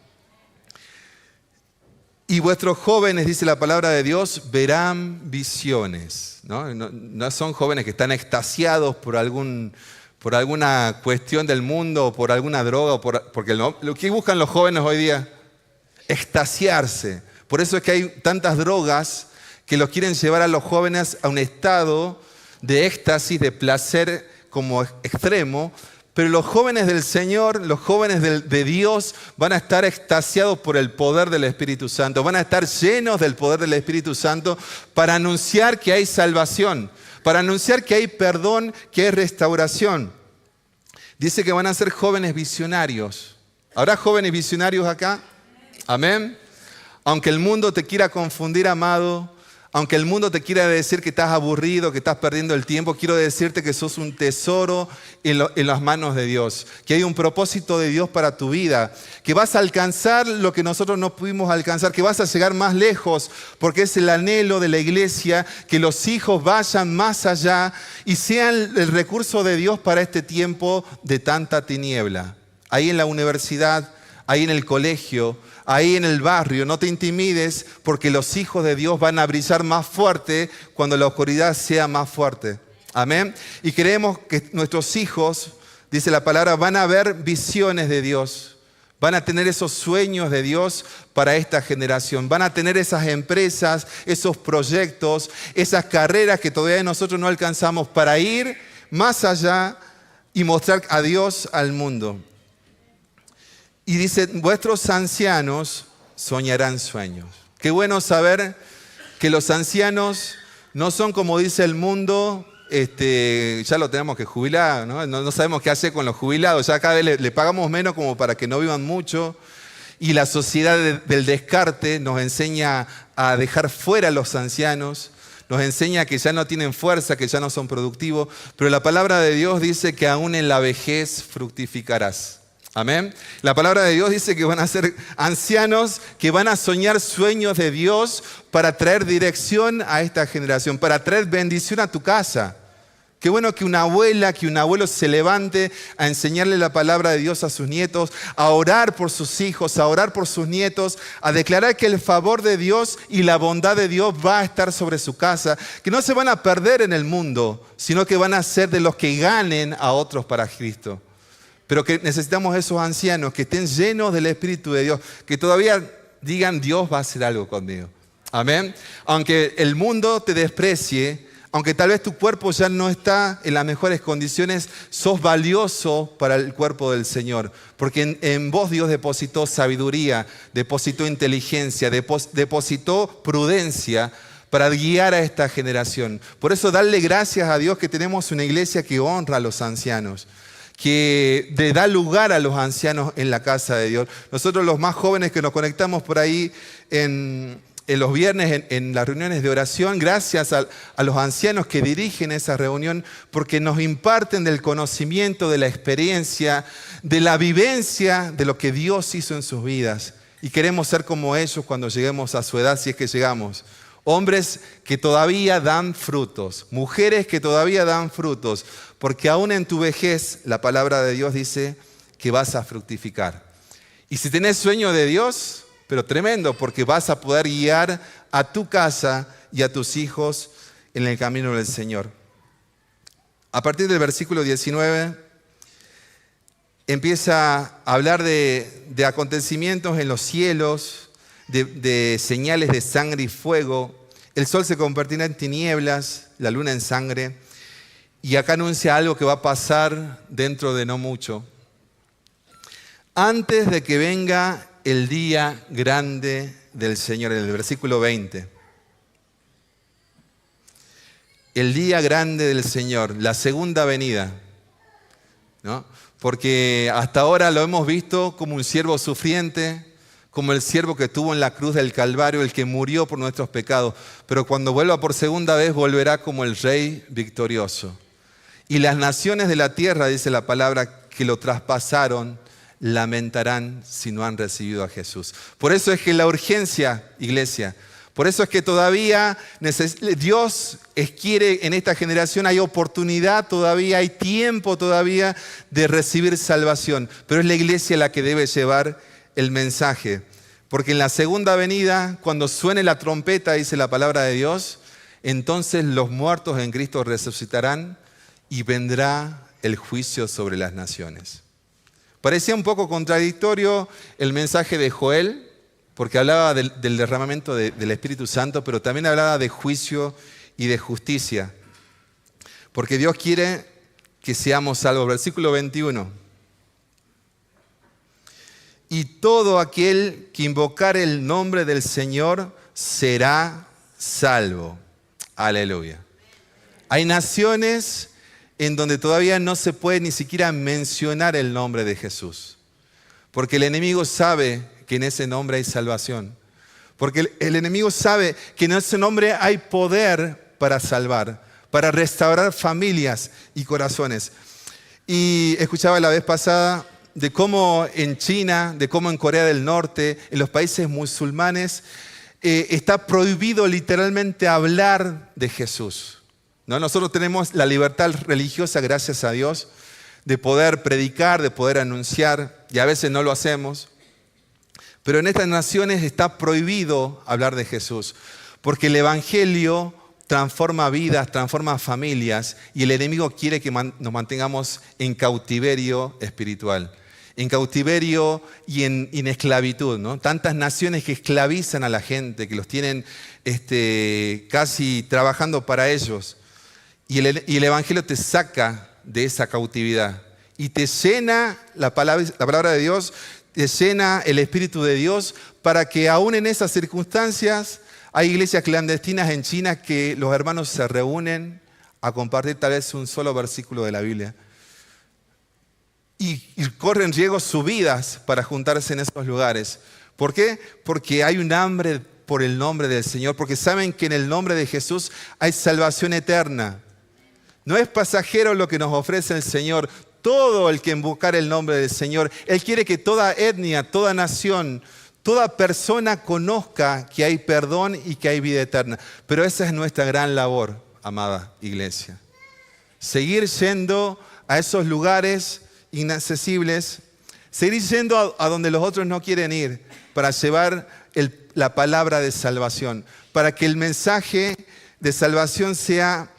Y vuestros jóvenes, dice la palabra de Dios, verán visiones. No son jóvenes que están extasiados por alguna cuestión del mundo, o por alguna droga, porque lo que buscan los jóvenes hoy día, extasiarse. Por eso es que hay tantas drogas que los quieren llevar a los jóvenes a un estado de éxtasis, de placer como extremo. Pero los jóvenes del Señor, los jóvenes de Dios van a estar extasiados por el poder del Espíritu Santo. Van a estar llenos del poder del Espíritu Santo para anunciar que hay salvación, para anunciar que hay perdón, que hay restauración. Dice que van a ser jóvenes visionarios. ¿Habrá jóvenes visionarios acá? Amén. Aunque el mundo te quiera confundir, amado, Aunque el mundo te quiera decir que estás aburrido, que estás perdiendo el tiempo, quiero decirte que sos un tesoro en las manos de Dios, que hay un propósito de Dios para tu vida, que vas a alcanzar lo que nosotros no pudimos alcanzar, que vas a llegar más lejos, porque es el anhelo de la iglesia, que los hijos vayan más allá y sean el recurso de Dios para este tiempo de tanta tiniebla. Ahí en la universidad, ahí en el colegio, ahí en el barrio, no te intimides porque los hijos de Dios van a brillar más fuerte cuando la oscuridad sea más fuerte. Amén. Y creemos que nuestros hijos, dice la palabra, van a ver visiones de Dios. Van a tener esos sueños de Dios para esta generación. Van a tener esas empresas, esos proyectos, esas carreras que todavía nosotros no alcanzamos para ir más allá y mostrar a Dios al mundo. Y dice, vuestros ancianos soñarán sueños. Qué bueno saber que los ancianos no son como dice el mundo, ya lo tenemos que jubilar, ¿no? No sabemos qué hacer con los jubilados, ya cada vez le pagamos menos como para que no vivan mucho. Y la sociedad del descarte nos enseña a dejar fuera a los ancianos, nos enseña que ya no tienen fuerza, que ya no son productivos, pero la palabra de Dios dice que aún en la vejez fructificarás. Amén. La palabra de Dios dice que van a ser ancianos que van a soñar sueños de Dios para traer dirección a esta generación, para traer bendición a tu casa. Qué bueno que una abuela, que un abuelo se levante a enseñarle la palabra de Dios a sus nietos, a orar por sus hijos, a orar por sus nietos, a declarar que el favor de Dios y la bondad de Dios va a estar sobre su casa, que no se van a perder en el mundo, sino que van a ser de los que ganen a otros para Cristo. Pero que necesitamos esos ancianos que estén llenos del Espíritu de Dios, que todavía digan, Dios va a hacer algo conmigo. Amén. Aunque el mundo te desprecie, aunque tal vez tu cuerpo ya no está en las mejores condiciones, sos valioso para el cuerpo del Señor. Porque en vos Dios depositó sabiduría, depositó inteligencia, depositó prudencia para guiar a esta generación. Por eso darle gracias a Dios que tenemos una iglesia que honra a los ancianos, que le da lugar a los ancianos en la casa de Dios. Nosotros los más jóvenes que nos conectamos por ahí en los viernes en las reuniones de oración, gracias a los ancianos que dirigen esa reunión, porque nos imparten del conocimiento, de la experiencia, de la vivencia de lo que Dios hizo en sus vidas. Y queremos ser como ellos cuando lleguemos a su edad, si es que llegamos. Hombres que todavía dan frutos, mujeres que todavía dan frutos, porque aún en tu vejez la palabra de Dios dice que vas a fructificar. Y si tenés sueño de Dios, pero tremendo, porque vas a poder guiar a tu casa y a tus hijos en el camino del Señor. A partir del versículo 19 empieza a hablar de acontecimientos en los cielos, de señales de sangre y fuego. El sol se convertirá en tinieblas, la luna en sangre. Y acá anuncia algo que va a pasar dentro de no mucho. Antes de que venga el día grande del Señor, en el versículo 20. El día grande del Señor, la segunda venida, ¿no? Porque hasta ahora lo hemos visto como un siervo sufriente, como el siervo que estuvo en la cruz del Calvario, el que murió por nuestros pecados. Pero cuando vuelva por segunda vez, volverá como el Rey victorioso. Y las naciones de la tierra, dice la palabra, que lo traspasaron, lamentarán si no han recibido a Jesús. Por eso es que la urgencia, iglesia, por eso es que todavía Dios quiere en esta generación, hay oportunidad todavía, hay tiempo todavía de recibir salvación. Pero es la iglesia la que debe llevar el mensaje. Porque en la segunda venida, cuando suene la trompeta, dice la palabra de Dios, entonces los muertos en Cristo resucitarán y vendrá el juicio sobre las naciones. Parecía un poco contradictorio el mensaje de Joel, porque hablaba del derramamiento del Espíritu Santo, pero también hablaba de juicio y de justicia. Porque Dios quiere que seamos salvos. Versículo 21. Y todo aquel que invocare el nombre del Señor será salvo. Aleluya. Hay naciones en donde todavía no se puede ni siquiera mencionar el nombre de Jesús. Porque el enemigo sabe que en ese nombre hay salvación. Porque el enemigo sabe que en ese nombre hay poder para salvar, para restaurar familias y corazones. Y escuchaba la vez pasada de cómo en China, de cómo en Corea del Norte, en los países musulmanes, está prohibido literalmente hablar de Jesús, ¿no? Nosotros tenemos la libertad religiosa, gracias a Dios, de poder predicar, de poder anunciar, y a veces no lo hacemos. Pero en estas naciones está prohibido hablar de Jesús, porque el Evangelio transforma vidas, transforma familias, y el enemigo quiere que nos mantengamos en cautiverio espiritual, en cautiverio y en esclavitud, ¿no? Tantas naciones que esclavizan a la gente, que los tienen casi trabajando para ellos. Y el Evangelio te saca de esa cautividad y te llena la palabra de Dios, te llena el Espíritu de Dios para que aún en esas circunstancias hay iglesias clandestinas en China que los hermanos se reúnen a compartir tal vez un solo versículo de la Biblia. Y corren riesgo sus vidas para juntarse en esos lugares. ¿Por qué? Porque hay un hambre por el nombre del Señor, porque saben que en el nombre de Jesús hay salvación eterna. No es pasajero lo que nos ofrece el Señor. Todo el que invocar el nombre del Señor, Él quiere que toda etnia, toda nación, toda persona conozca que hay perdón y que hay vida eterna. Pero esa es nuestra gran labor, amada iglesia. Seguir yendo a esos lugares inaccesibles, seguir yendo a donde los otros no quieren ir, para llevar la palabra de salvación, para que el mensaje de salvación sea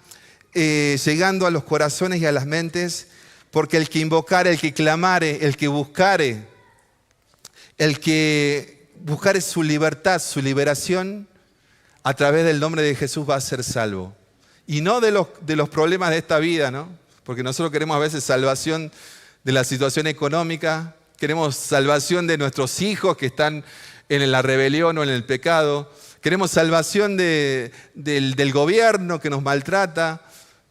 llegando a los corazones y a las mentes, porque el que invocare, el que clamare, el que buscare su libertad, su liberación, a través del nombre de Jesús va a ser salvo. Y no de los problemas de esta vida, ¿no? Porque nosotros queremos a veces salvación de la situación económica, queremos salvación de nuestros hijos que están en la rebelión o en el pecado, queremos salvación del gobierno que nos maltrata,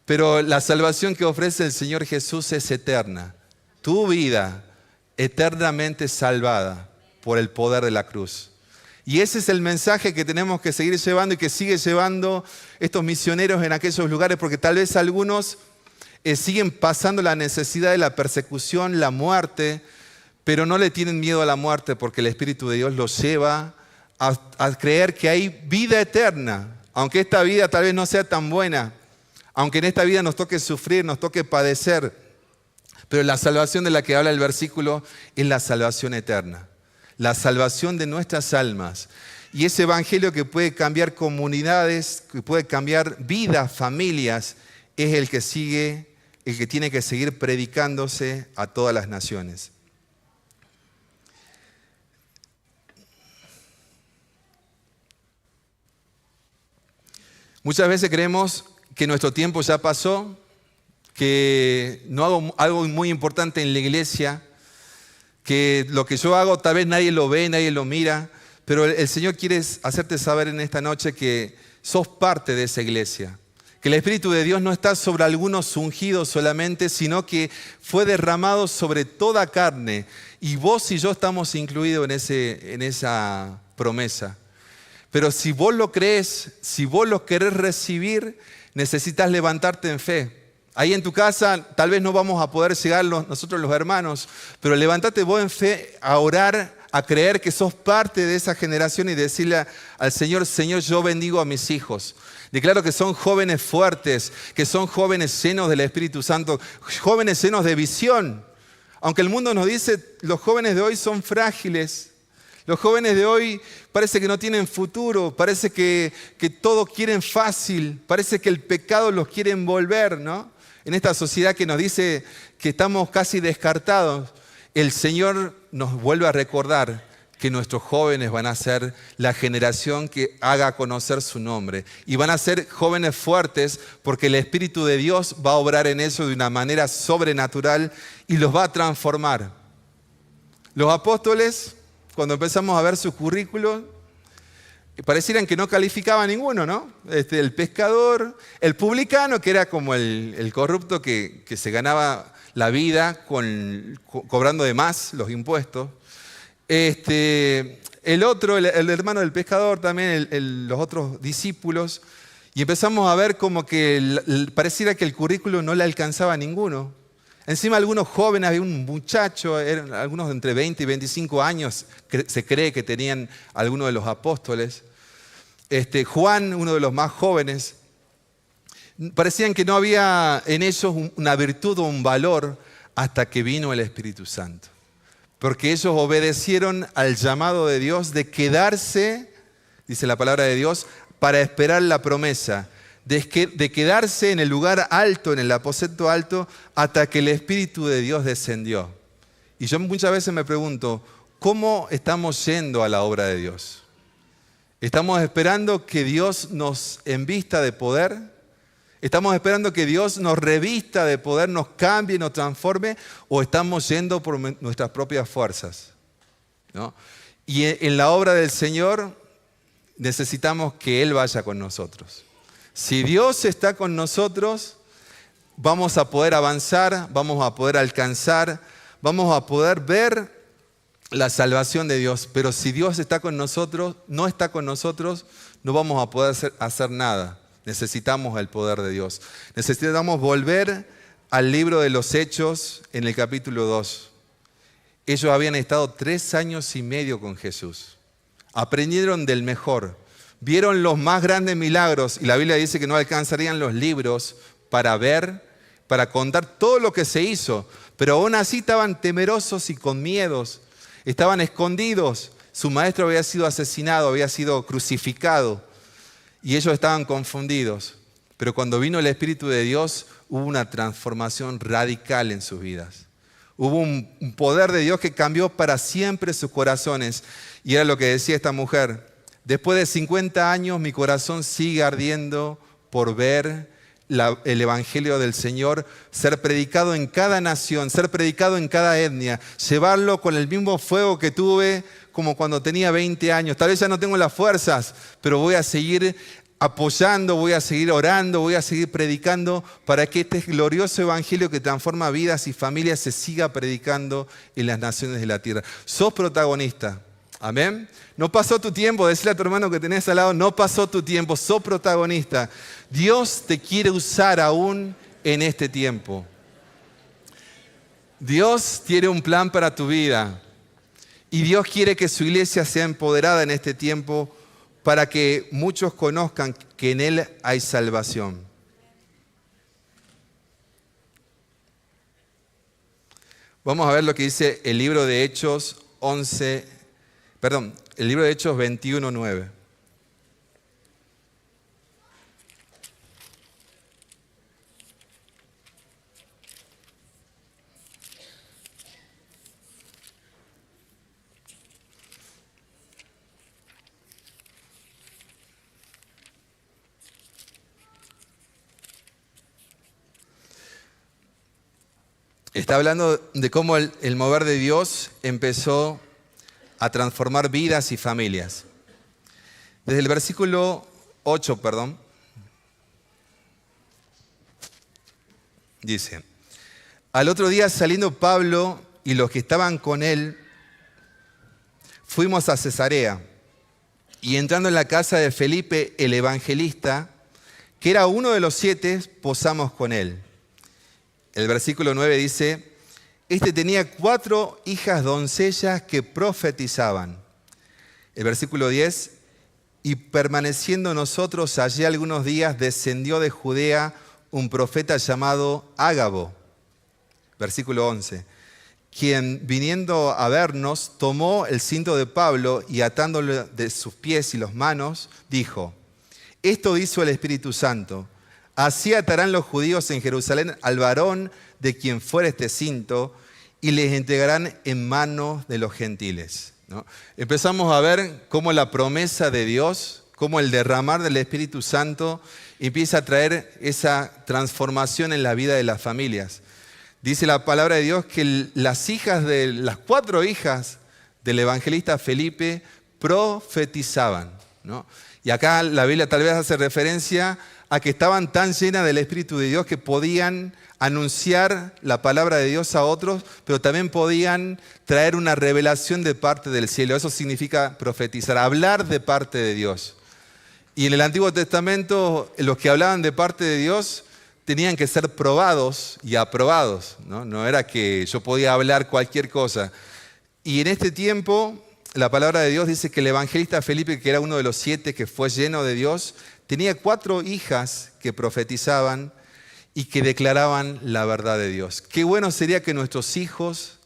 pero la salvación que ofrece el Señor Jesús es eterna. Tu vida eternamente salvada por el poder de la cruz. Y ese es el mensaje que tenemos que seguir llevando y que sigue llevando estos misioneros en aquellos lugares, porque tal vez algunos siguen pasando la necesidad de la persecución, la muerte, pero no le tienen miedo a la muerte porque el Espíritu de Dios los lleva a creer que hay vida eterna, aunque esta vida tal vez no sea tan buena, aunque en esta vida nos toque sufrir, nos toque padecer, pero la salvación de la que habla el versículo es la salvación eterna, la salvación de nuestras almas. Y ese evangelio que puede cambiar comunidades, que puede cambiar vidas, familias, es el que tiene que seguir predicándose a todas las naciones. Muchas veces creemos que nuestro tiempo ya pasó, que no hago algo muy importante en la iglesia, que lo que yo hago tal vez nadie lo ve, nadie lo mira, pero el Señor quiere hacerte saber en esta noche que sos parte de esa iglesia, que el Espíritu de Dios no está sobre algunos ungidos solamente, sino que fue derramado sobre toda carne, y vos y yo estamos incluidos en esa promesa. Pero si vos lo crees, si vos lo querés recibir, necesitas levantarte en fe. Ahí en tu casa tal vez no vamos a poder llegar nosotros los hermanos, pero levántate vos en fe a orar, a creer que sos parte de esa generación y decirle al Señor: Señor, yo bendigo a mis hijos. Declaro que son jóvenes fuertes, que son jóvenes llenos del Espíritu Santo, jóvenes llenos de visión. Aunque el mundo nos dice, los jóvenes de hoy son frágiles. Los jóvenes de hoy parece que no tienen futuro, parece que todo quieren fácil, parece que el pecado los quiere envolver, ¿no? En esta sociedad que nos dice que estamos casi descartados, el Señor nos vuelve a recordar que nuestros jóvenes van a ser la generación que haga conocer su nombre. Y van a ser jóvenes fuertes porque el Espíritu de Dios va a obrar en eso de una manera sobrenatural y los va a transformar. Los apóstoles, cuando empezamos a ver su currículo, parecieran que no calificaba a ninguno, ¿no? El pescador, el publicano, que era como el corrupto que se ganaba la vida cobrando de más los impuestos. el otro, el hermano del pescador también, los otros discípulos, y empezamos a ver como que pareciera que el currículo no le alcanzaba a ninguno. Encima algunos jóvenes, había un muchacho, eran algunos de entre 20 y 25 años, se cree que tenían algunos de los apóstoles. Juan, uno de los más jóvenes, parecían que no había en ellos una virtud o un valor hasta que vino el Espíritu Santo. Porque ellos obedecieron al llamado de Dios de quedarse, dice la palabra de Dios, para esperar la promesa, de quedarse en el lugar alto, en el aposento alto, hasta que el Espíritu de Dios descendió. Y yo muchas veces me pregunto, ¿cómo estamos yendo a la obra de Dios? ¿Estamos esperando que Dios nos envista de poder? ¿Estamos esperando que Dios nos revista de poder, nos cambie, nos transforme? ¿O estamos yendo por nuestras propias fuerzas? ¿No? Y en la obra del Señor necesitamos que Él vaya con nosotros. Si Dios está con nosotros, vamos a poder avanzar, vamos a poder alcanzar, vamos a poder ver la salvación de Dios. Pero si Dios está con nosotros, no está con nosotros, no vamos a poder hacer nada. Necesitamos el poder de Dios. Necesitamos volver al libro de los Hechos en el capítulo 2. Ellos habían estado 3 años y medio con Jesús. Aprendieron del mejor. Vieron los más grandes milagros y la Biblia dice que no alcanzarían los libros para ver, para contar todo lo que se hizo. Pero aún así estaban temerosos y con miedos. Estaban escondidos. Su maestro había sido asesinado, había sido crucificado. Y ellos estaban confundidos. Pero cuando vino el Espíritu de Dios, hubo una transformación radical en sus vidas. Hubo un poder de Dios que cambió para siempre sus corazones. Y era lo que decía esta mujer. Después de 50 años, mi corazón sigue ardiendo por ver el Evangelio del Señor ser predicado en cada nación, ser predicado en cada etnia, llevarlo con el mismo fuego que tuve como cuando tenía 20 años. Tal vez ya no tengo las fuerzas, pero voy a seguir apoyando, voy a seguir orando, voy a seguir predicando para que este glorioso Evangelio que transforma vidas y familias se siga predicando en las naciones de la tierra. Sos protagonista. Amén. No pasó tu tiempo, decirle a tu hermano que tenés al lado, no pasó tu tiempo, sos protagonista. Dios te quiere usar aún en este tiempo. Dios tiene un plan para tu vida y Dios quiere que su iglesia sea empoderada en este tiempo para que muchos conozcan que en Él hay salvación. Vamos a ver lo que dice el libro de Hechos 21:9. Está hablando de cómo el mover de Dios empezó a transformar vidas y familias. Desde el versículo 8, dice: al otro día, saliendo Pablo y los que estaban con él, fuimos a Cesarea, y entrando en la casa de Felipe el evangelista, que era uno de los 7, posamos con él. El versículo 9 dice: este tenía 4 hijas doncellas que profetizaban. El versículo 10: y permaneciendo nosotros allí algunos días, descendió de Judea un profeta llamado Ágabo. Versículo 11: quien viniendo a vernos, tomó el cinto de Pablo y atándole de sus pies y las manos, dijo: esto hizo el Espíritu Santo. Así atarán los judíos en Jerusalén al varón de quien fuera este cinto y les entregarán en manos de los gentiles. ¿No? Empezamos a ver cómo la promesa de Dios, cómo el derramar del Espíritu Santo empieza a traer esa transformación en la vida de las familias. Dice la palabra de Dios que las 4 hijas del evangelista Felipe profetizaban, ¿no? Y acá la Biblia tal vez hace referencia a que estaban tan llenas del Espíritu de Dios que podían anunciar la palabra de Dios a otros, pero también podían traer una revelación de parte del cielo. Eso significa profetizar, hablar de parte de Dios. Y en el Antiguo Testamento, los que hablaban de parte de Dios tenían que ser probados y aprobados, ¿no? No era que yo podía hablar cualquier cosa. Y en este tiempo, la palabra de Dios dice que el evangelista Felipe, que era uno de los 7 que fue lleno de Dios, tenía 4 hijas que profetizaban y que declaraban la verdad de Dios. Qué bueno sería que nuestros hijos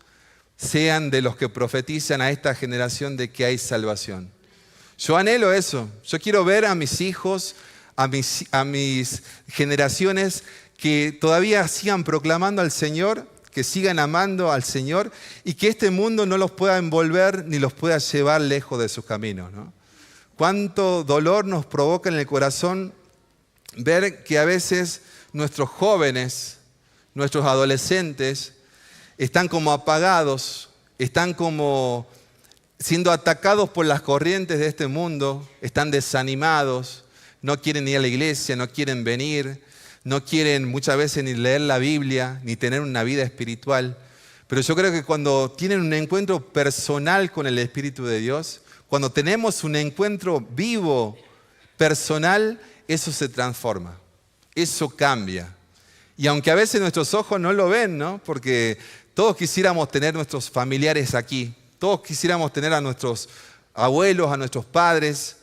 sean de los que profetizan a esta generación de que hay salvación. Yo anhelo eso. Yo quiero ver a mis hijos, a mis generaciones que todavía sigan proclamando al Señor, que sigan amando al Señor y que este mundo no los pueda envolver ni los pueda llevar lejos de sus caminos, ¿no? Cuánto dolor nos provoca en el corazón ver que a veces nuestros jóvenes, nuestros adolescentes, están como apagados, están como siendo atacados por las corrientes de este mundo, están desanimados, no quieren ir a la iglesia, no quieren venir, no quieren muchas veces ni leer la Biblia, ni tener una vida espiritual. Pero yo creo que cuando tienen un encuentro personal con el Espíritu de Dios, cuando tenemos un encuentro vivo, personal, eso se transforma, eso cambia. Y aunque a veces nuestros ojos no lo ven, ¿no? Porque todos quisiéramos tener nuestros familiares aquí, todos quisiéramos tener a nuestros abuelos, a nuestros padres,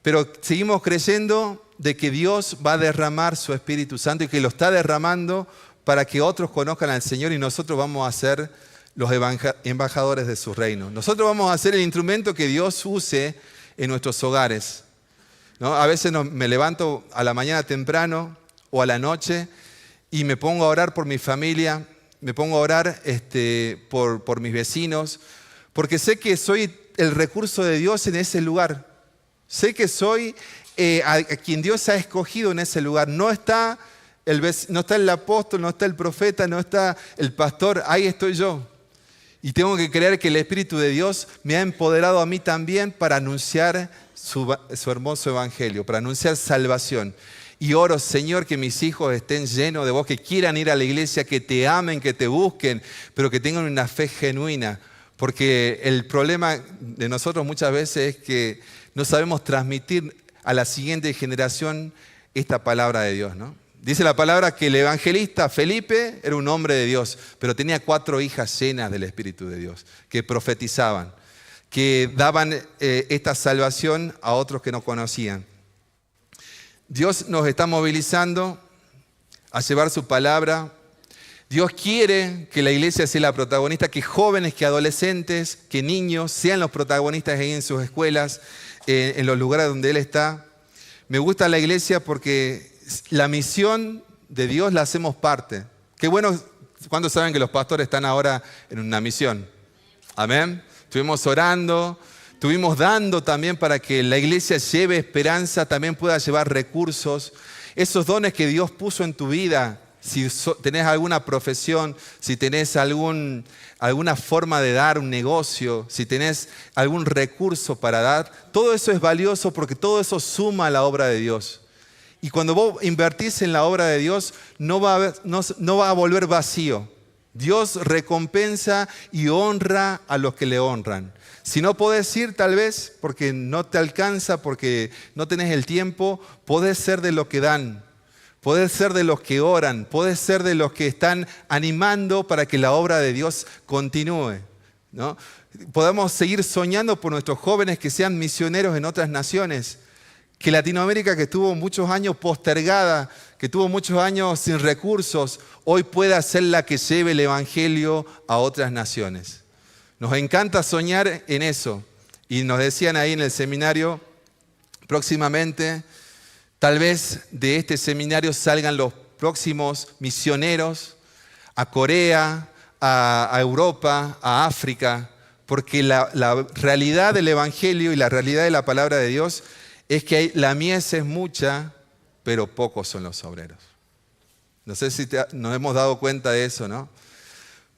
pero seguimos creyendo de que Dios va a derramar su Espíritu Santo y que lo está derramando para que otros conozcan al Señor y nosotros vamos a ser los embajadores de su reino. Nosotros vamos a ser el instrumento que Dios use en nuestros hogares, ¿no? A veces me levanto a la mañana temprano o a la noche y me pongo a orar por mi familia, me pongo a orar por mis vecinos, porque sé que soy el recurso de Dios en ese lugar. Sé que soy a quien Dios ha escogido en ese lugar. No está el apóstol, no está el profeta, no está el pastor, ahí estoy yo. Y tengo que creer que el Espíritu de Dios me ha empoderado a mí también para anunciar su hermoso evangelio, para anunciar salvación. Y oro, Señor, que mis hijos estén llenos de vos, que quieran ir a la iglesia, que te amen, que te busquen, pero que tengan una fe genuina. Porque el problema de nosotros muchas veces es que no sabemos transmitir a la siguiente generación esta palabra de Dios, ¿no? Dice la palabra que el evangelista Felipe era un hombre de Dios, pero tenía 4 hijas llenas del Espíritu de Dios, que profetizaban, que daban esta salvación a otros que no conocían. Dios nos está movilizando a llevar su palabra. Dios quiere que la iglesia sea la protagonista, que jóvenes, que adolescentes, que niños sean los protagonistas ahí en sus escuelas, en los lugares donde Él está. Me gusta la iglesia porque la misión de Dios la hacemos parte. Qué bueno cuando saben que los pastores están ahora en una misión. Amén. Estuvimos orando, estuvimos dando también para que la iglesia lleve esperanza, también pueda llevar recursos. Esos dones que Dios puso en tu vida, si tenés alguna profesión, si tenés alguna forma de dar un negocio, si tenés algún recurso para dar, todo eso es valioso porque todo eso suma a la obra de Dios. Y cuando vos invertís en la obra de Dios, no va a volver vacío. Dios recompensa y honra a los que le honran. Si no podés ir tal vez porque no te alcanza, porque no tenés el tiempo, podés ser de los que dan. Podés ser de los que oran, podés ser de los que están animando para que la obra de Dios continúe, ¿no? Podemos seguir soñando por nuestros jóvenes que sean misioneros en otras naciones. Que Latinoamérica, que estuvo muchos años postergada, que tuvo muchos años sin recursos, hoy pueda ser la que lleve el evangelio a otras naciones. Nos encanta soñar en eso. Y nos decían ahí en el seminario, próximamente, tal vez de este seminario salgan los próximos misioneros a Corea, a Europa, a África, porque la realidad del evangelio y la realidad de la palabra de Dios es que la mies es mucha, pero pocos son los obreros. No sé si nos hemos dado cuenta de eso, ¿no?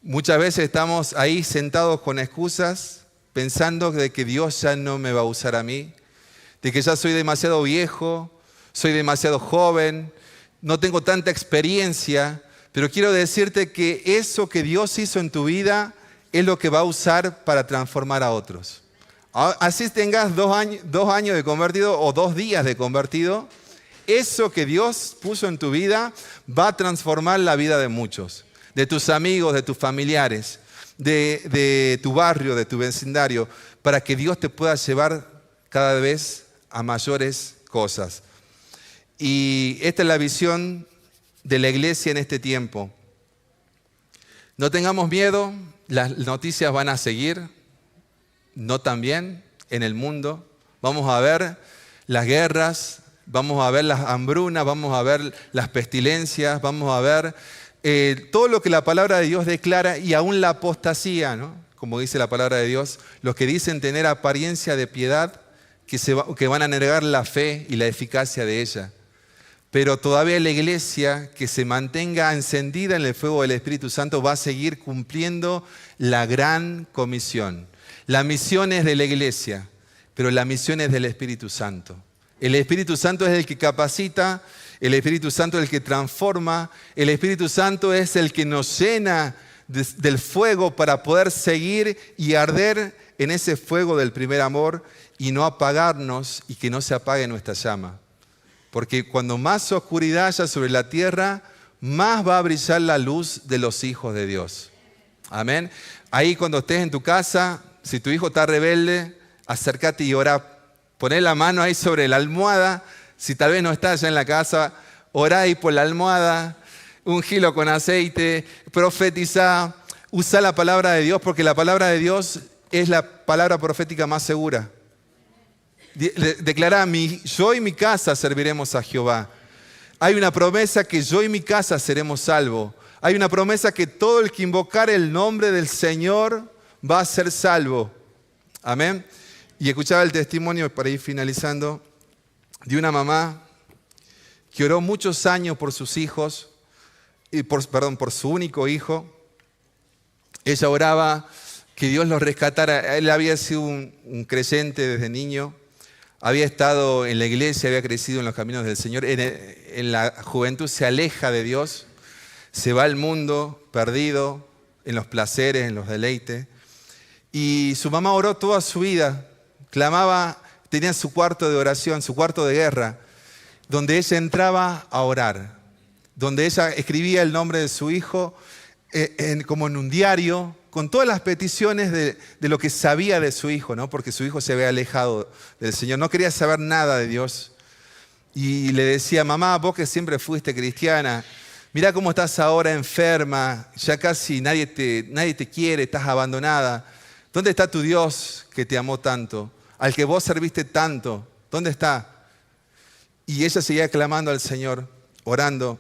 Muchas veces estamos ahí sentados con excusas, pensando de que Dios ya no me va a usar a mí, de que ya soy demasiado viejo, soy demasiado joven, no tengo tanta experiencia, pero quiero decirte que eso que Dios hizo en tu vida es lo que va a usar para transformar a otros. Así tengas 2 años de convertido o 2 días de convertido, eso que Dios puso en tu vida va a transformar la vida de muchos, de tus amigos, de tus familiares, de tu barrio, de tu vecindario, para que Dios te pueda llevar cada vez a mayores cosas. Y esta es la visión de la iglesia en este tiempo. No tengamos miedo, las noticias van a seguir, no tan bien en el mundo. Vamos a ver las guerras, vamos a ver las hambrunas, vamos a ver las pestilencias, vamos a ver todo lo que la palabra de Dios declara y aún la apostasía, ¿no? Como dice la palabra de Dios, los que dicen tener apariencia de piedad, que van a negar la fe y la eficacia de ella. Pero todavía la iglesia que se mantenga encendida en el fuego del Espíritu Santo va a seguir cumpliendo la gran comisión. La misión es de la iglesia, pero la misión es del Espíritu Santo. El Espíritu Santo es el que capacita, el Espíritu Santo es el que transforma, el Espíritu Santo es el que nos llena del fuego para poder seguir y arder en ese fuego del primer amor y no apagarnos y que no se apague nuestra llama. Porque cuando más oscuridad haya sobre la tierra, más va a brillar la luz de los hijos de Dios. Amén. Ahí cuando estés en tu casa, si tu hijo está rebelde, acércate y orá. Poné la mano ahí sobre la almohada. Si tal vez no estás ya en la casa, orá ahí por la almohada, ungilo con aceite, profetizá, usá la palabra de Dios, porque la palabra de Dios es la palabra profética más segura. Declará, yo y mi casa serviremos a Jehová. Hay una promesa que yo y mi casa seremos salvos. Hay una promesa que todo el que invocar el nombre del Señor va a ser salvo. Amén. Y escuchaba el testimonio, para ir finalizando, de una mamá que oró muchos años por sus hijos, por su único hijo. Ella oraba que Dios los rescatara. Él había sido un creyente desde niño. Había estado en la iglesia, había crecido en los caminos del Señor. En la juventud se aleja de Dios, se va al mundo perdido, en los placeres, en los deleites. Y su mamá oró toda su vida, clamaba, tenía su cuarto de oración, su cuarto de guerra, donde ella entraba a orar, donde ella escribía el nombre de su hijo como en un diario, con todas las peticiones de lo que sabía de su hijo, ¿no? Porque su hijo se había alejado del Señor, no quería saber nada de Dios. Y le decía, mamá, vos que siempre fuiste cristiana, mirá cómo estás ahora enferma, ya casi nadie te quiere, estás abandonada. ¿Dónde está tu Dios que te amó tanto? Al que vos serviste tanto, ¿dónde está? Y ella seguía clamando al Señor, orando.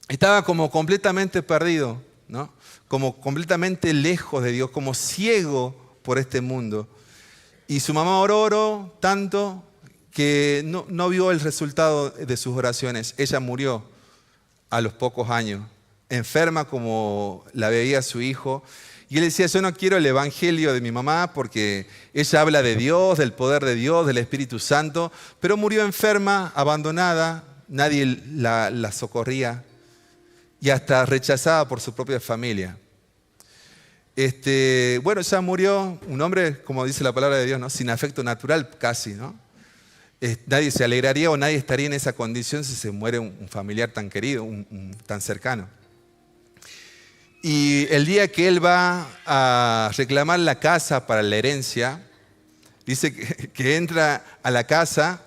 Estaba como completamente perdido, ¿no? Como completamente lejos de Dios, como ciego por este mundo. Y su mamá oró tanto que no vio el resultado de sus oraciones. Ella murió a los pocos años, enferma como la veía su hijo. Y él decía, yo no quiero el evangelio de mi mamá porque ella habla de Dios, del poder de Dios, del Espíritu Santo, pero murió enferma, abandonada, nadie la socorría y hasta rechazada por su propia familia. Bueno, ya murió un hombre, como dice la palabra de Dios, ¿no? Sin afecto natural casi, ¿no? Nadie se alegraría o nadie estaría en esa condición si se muere un familiar tan querido, tan cercano. Y el día que él va a reclamar la casa para la herencia, dice que entra a la casa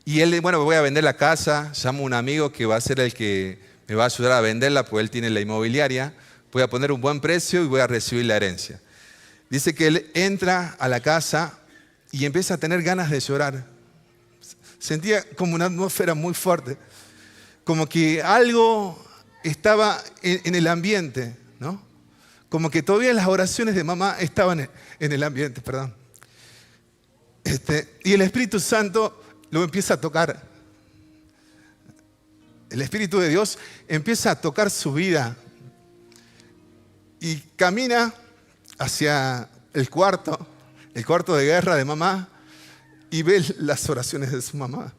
y él, bueno, voy a vender la casa, llamo a un amigo que va a ser el que me va a ayudar a venderla, porque él tiene la inmobiliaria, voy a poner un buen precio y voy a recibir la herencia. Dice que él entra a la casa y empieza a tener ganas de llorar. Sentía como una atmósfera muy fuerte, como que algo estaba en el ambiente, ¿no? Como que todavía las oraciones de mamá estaban en el ambiente, perdón. Y el Espíritu Santo lo empieza a tocar. El Espíritu de Dios empieza a tocar su vida y camina hacia el cuarto de guerra de mamá y ve las oraciones de su mamá.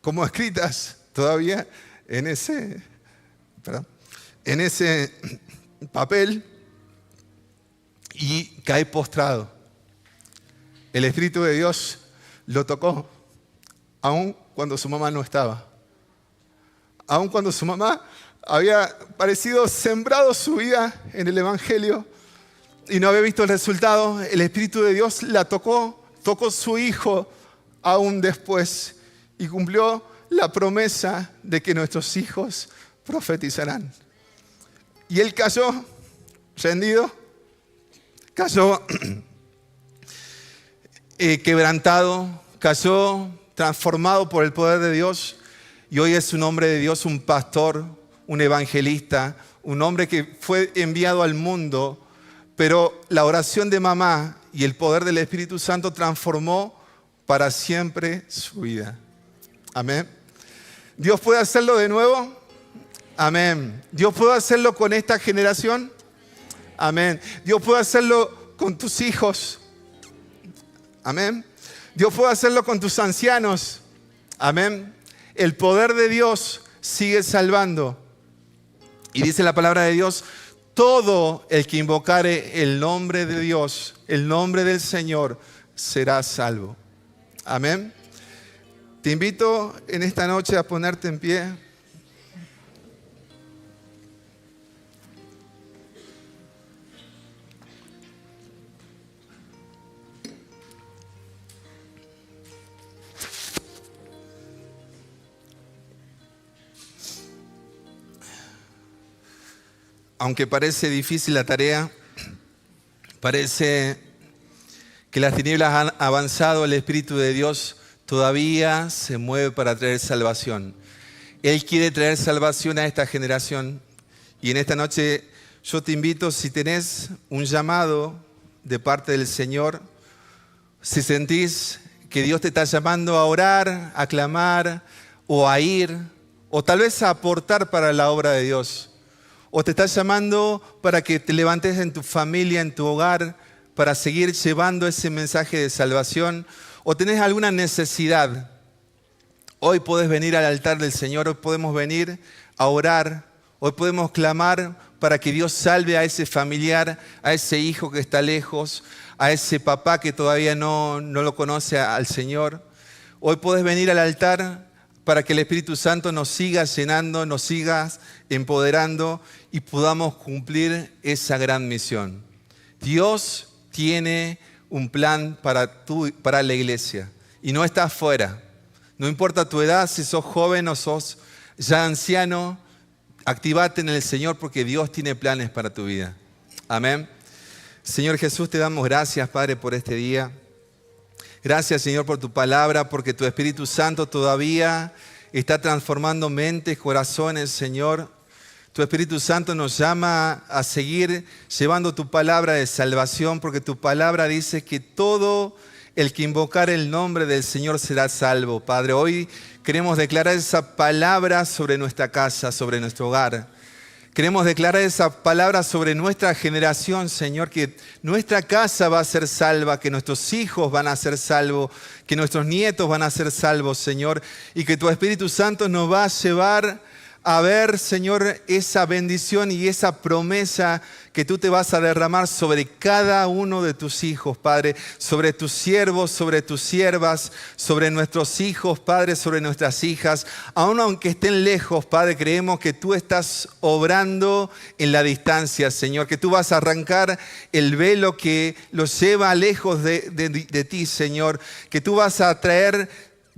como escritas todavía en ese papel y cae postrado. El Espíritu de Dios lo tocó, aun cuando su mamá no estaba. Aun cuando su mamá había parecido sembrado su vida en el Evangelio y no había visto el resultado, el Espíritu de Dios la tocó su hijo aún después y cumplió la promesa de que nuestros hijos profetizarán. Y él cayó rendido, cayó quebrantado, cayó transformado por el poder de Dios y hoy es un hombre de Dios, un pastor, un evangelista, un hombre que fue enviado al mundo, pero la oración de mamá y el poder del Espíritu Santo transformó para siempre su vida. Amén. ¿Dios puede hacerlo de nuevo? Amén. ¿Dios puede hacerlo con esta generación? Amén. ¿Dios puede hacerlo con tus hijos? Amén. ¿Dios puede hacerlo con tus ancianos? Amén. El poder de Dios sigue salvando. Y dice la palabra de Dios, todo el que invocare el nombre de Dios, el nombre del Señor, será salvo. Amén. Te invito en esta noche a ponerte en pie. Aunque parece difícil la tarea, parece que las tinieblas han avanzado, el Espíritu de Dios todavía se mueve para traer salvación. Él quiere traer salvación a esta generación. Y en esta noche yo te invito, si tenés un llamado de parte del Señor, si sentís que Dios te está llamando a orar, a clamar o a ir, o tal vez a aportar para la obra de Dios, o te está llamando para que te levantes en tu familia, en tu hogar, para seguir llevando ese mensaje de salvación, o tenés alguna necesidad, hoy podés venir al altar del Señor, hoy podemos venir a orar, hoy podemos clamar para que Dios salve a ese familiar, a ese hijo que está lejos, a ese papá que todavía no lo conoce al Señor. Hoy podés venir al altar para que el Espíritu Santo nos siga llenando, nos siga empoderando y podamos cumplir esa gran misión. Dios tiene un plan para la iglesia y no estás fuera. No importa tu edad, si sos joven o sos ya anciano, activate en el Señor porque Dios tiene planes para tu vida. Amén. Señor Jesús, te damos gracias, Padre, por este día. Gracias, Señor, por tu palabra, porque tu Espíritu Santo todavía está transformando mentes, corazones, Señor. Tu Espíritu Santo nos llama a seguir llevando tu palabra de salvación, porque tu palabra dice que todo el que invocar el nombre del Señor será salvo. Padre, hoy queremos declarar esa palabra sobre nuestra casa, sobre nuestro hogar. Queremos declarar esa palabra sobre nuestra generación, Señor, que nuestra casa va a ser salva, que nuestros hijos van a ser salvos, que nuestros nietos van a ser salvos, Señor, y que tu Espíritu Santo nos va a llevar a ver, Señor, esa bendición y esa promesa que tú te vas a derramar sobre cada uno de tus hijos, Padre, sobre tus siervos, sobre tus siervas, sobre nuestros hijos, Padre, sobre nuestras hijas. Aun aunque estén lejos, Padre, creemos que tú estás obrando en la distancia, Señor, que tú vas a arrancar el velo que los lleva lejos de ti, Señor, que tú vas a traer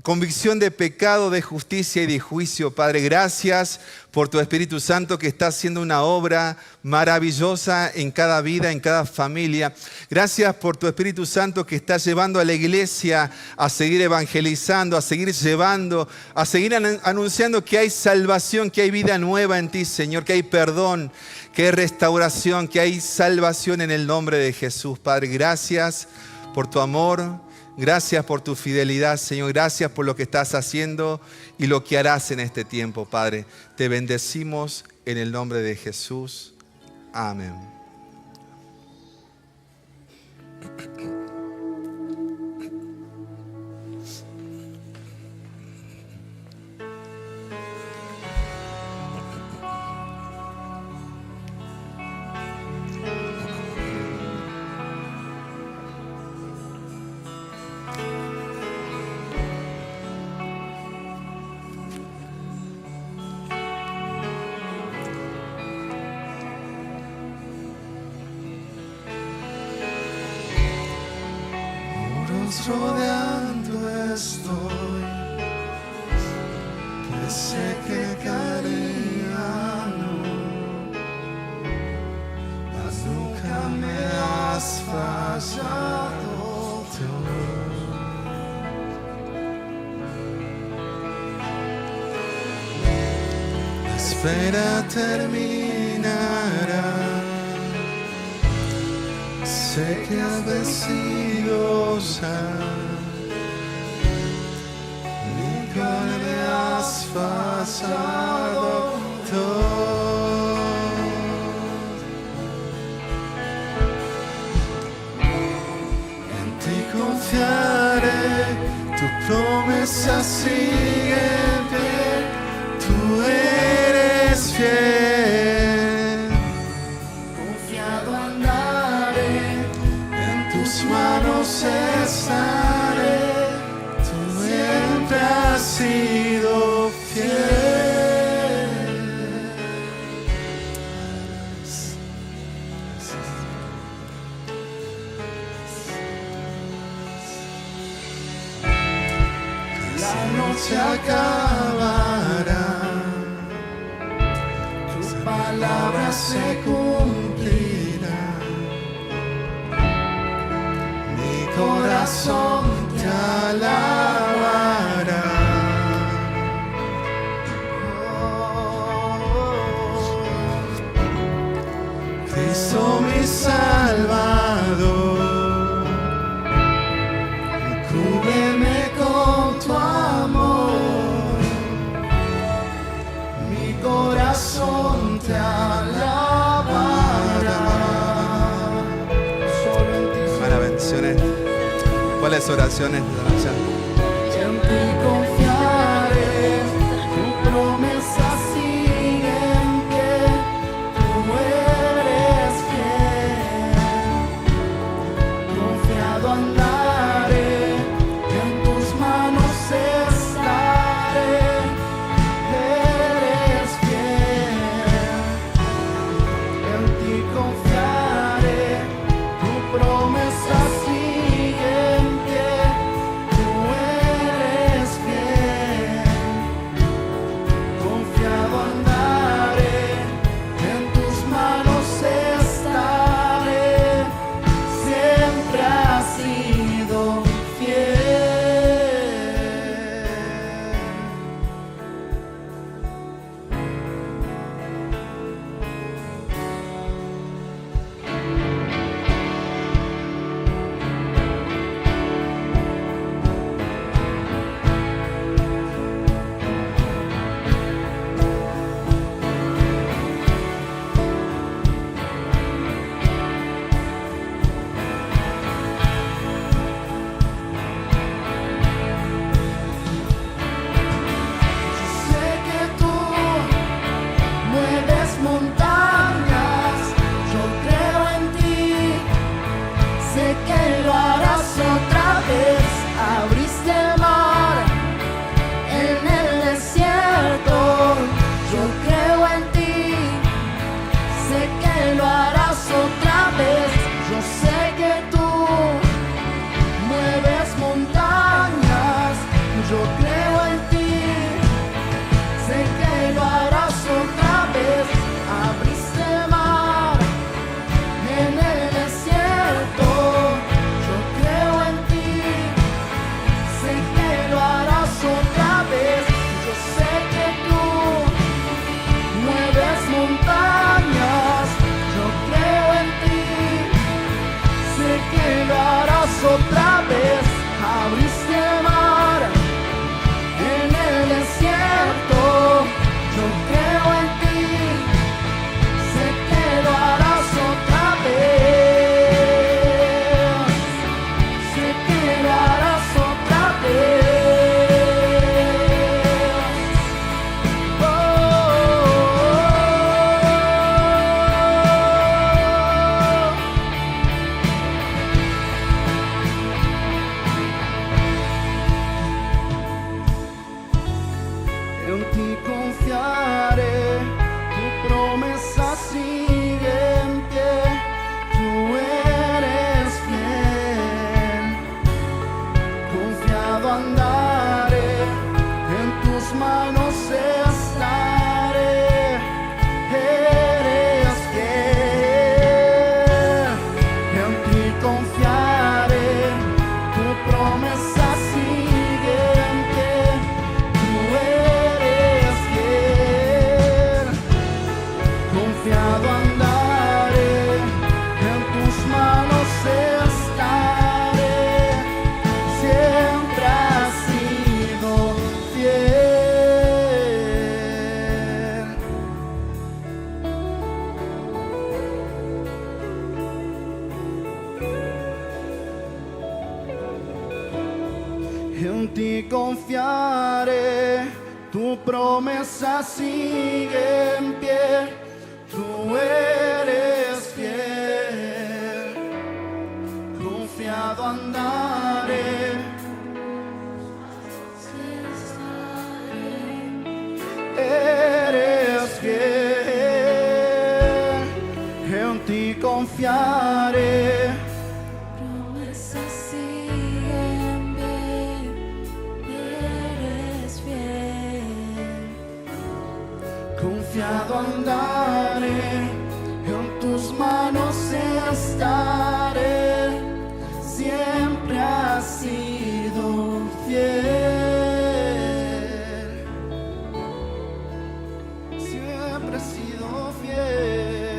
convicción de pecado, de justicia y de juicio. Padre, gracias por tu Espíritu Santo que está haciendo una obra maravillosa en cada vida, en cada familia. Gracias por tu Espíritu Santo que está llevando a la iglesia a seguir evangelizando, a seguir llevando, a seguir anunciando que hay salvación, que hay vida nueva en ti, Señor, que hay perdón, que hay restauración, que hay salvación en el nombre de Jesús. Padre, gracias por tu amor. Gracias por tu fidelidad, Señor. Gracias por lo que estás haciendo y lo que harás en este tiempo, Padre. Te bendecimos en el nombre de Jesús. Amén. rodeando estoy, que sé que caería, mas nunca me has fallado, Dios. La espera terminará. Sé que has vencido ya, nunca me has fallado, Dios. En ti confiaré, tu promesa sigue en pie, tú eres fiel. Confiado andaré, tus manos estaré, tú siempre has sido fiel. La noche acabará, tu palabra se cumplirá. Corazón te alabará. Cristo mi Salvador, cúbreme con tu amor, mi corazón te alabará. Solo en ti. Buenas bendiciones. ¿Cuáles oraciones de oración? En ti confiaré, tu promesa sigue en pie, tú eres fiel. Confiado andaré, en tus manos estaré, eres fiel. En ti confiaré, tu promesa sigue en pie, tú eres fiel. Confiado andaré, en tus manos estaré, siempre has sido fiel. Sé que tú mueves montañas, yo creo en ti. Sé que lo harás otra vez. Abriste el mar en el desierto, yo creo en ti. Sé que lo harás otra vez. Yo sé que tú mueves montañas, yo creo en ti. Sé que lo harás otra vez. Abriste el mar en el desierto, yo creo en ti. Sé que lo harás otra vez. Yo sé que tú mueves montañas, yo creo en ti. Confiado andaré, en tus manos estaré, siempre has sido fiel. En ti confiaré, tu promesa sigue en pie, tú eres fiel. Confiado andaré, eres fiel. En ti confiaré. Promesas siguen bien, eres fiel. Confiado andaré, en tus manos estaré, siempre has sido fiel. Siempre has sido fiel.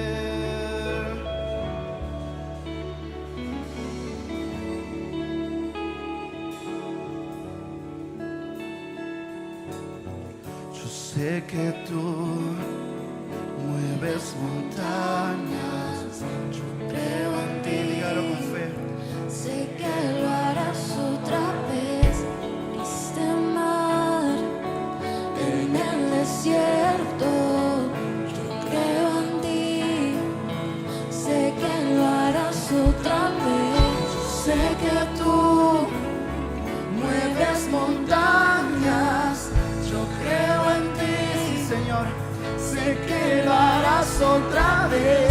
Yo sé que tú mueves montañas, yo creo en ti, dígalo con fe. Sé que lo harás otra vez. Viste mar en el desierto. Yo creo en ti. Sé que lo harás otra vez. Sé que tú mueves montañas, yo creo en ti, sí, Señor. Sé que lo harás otra vez.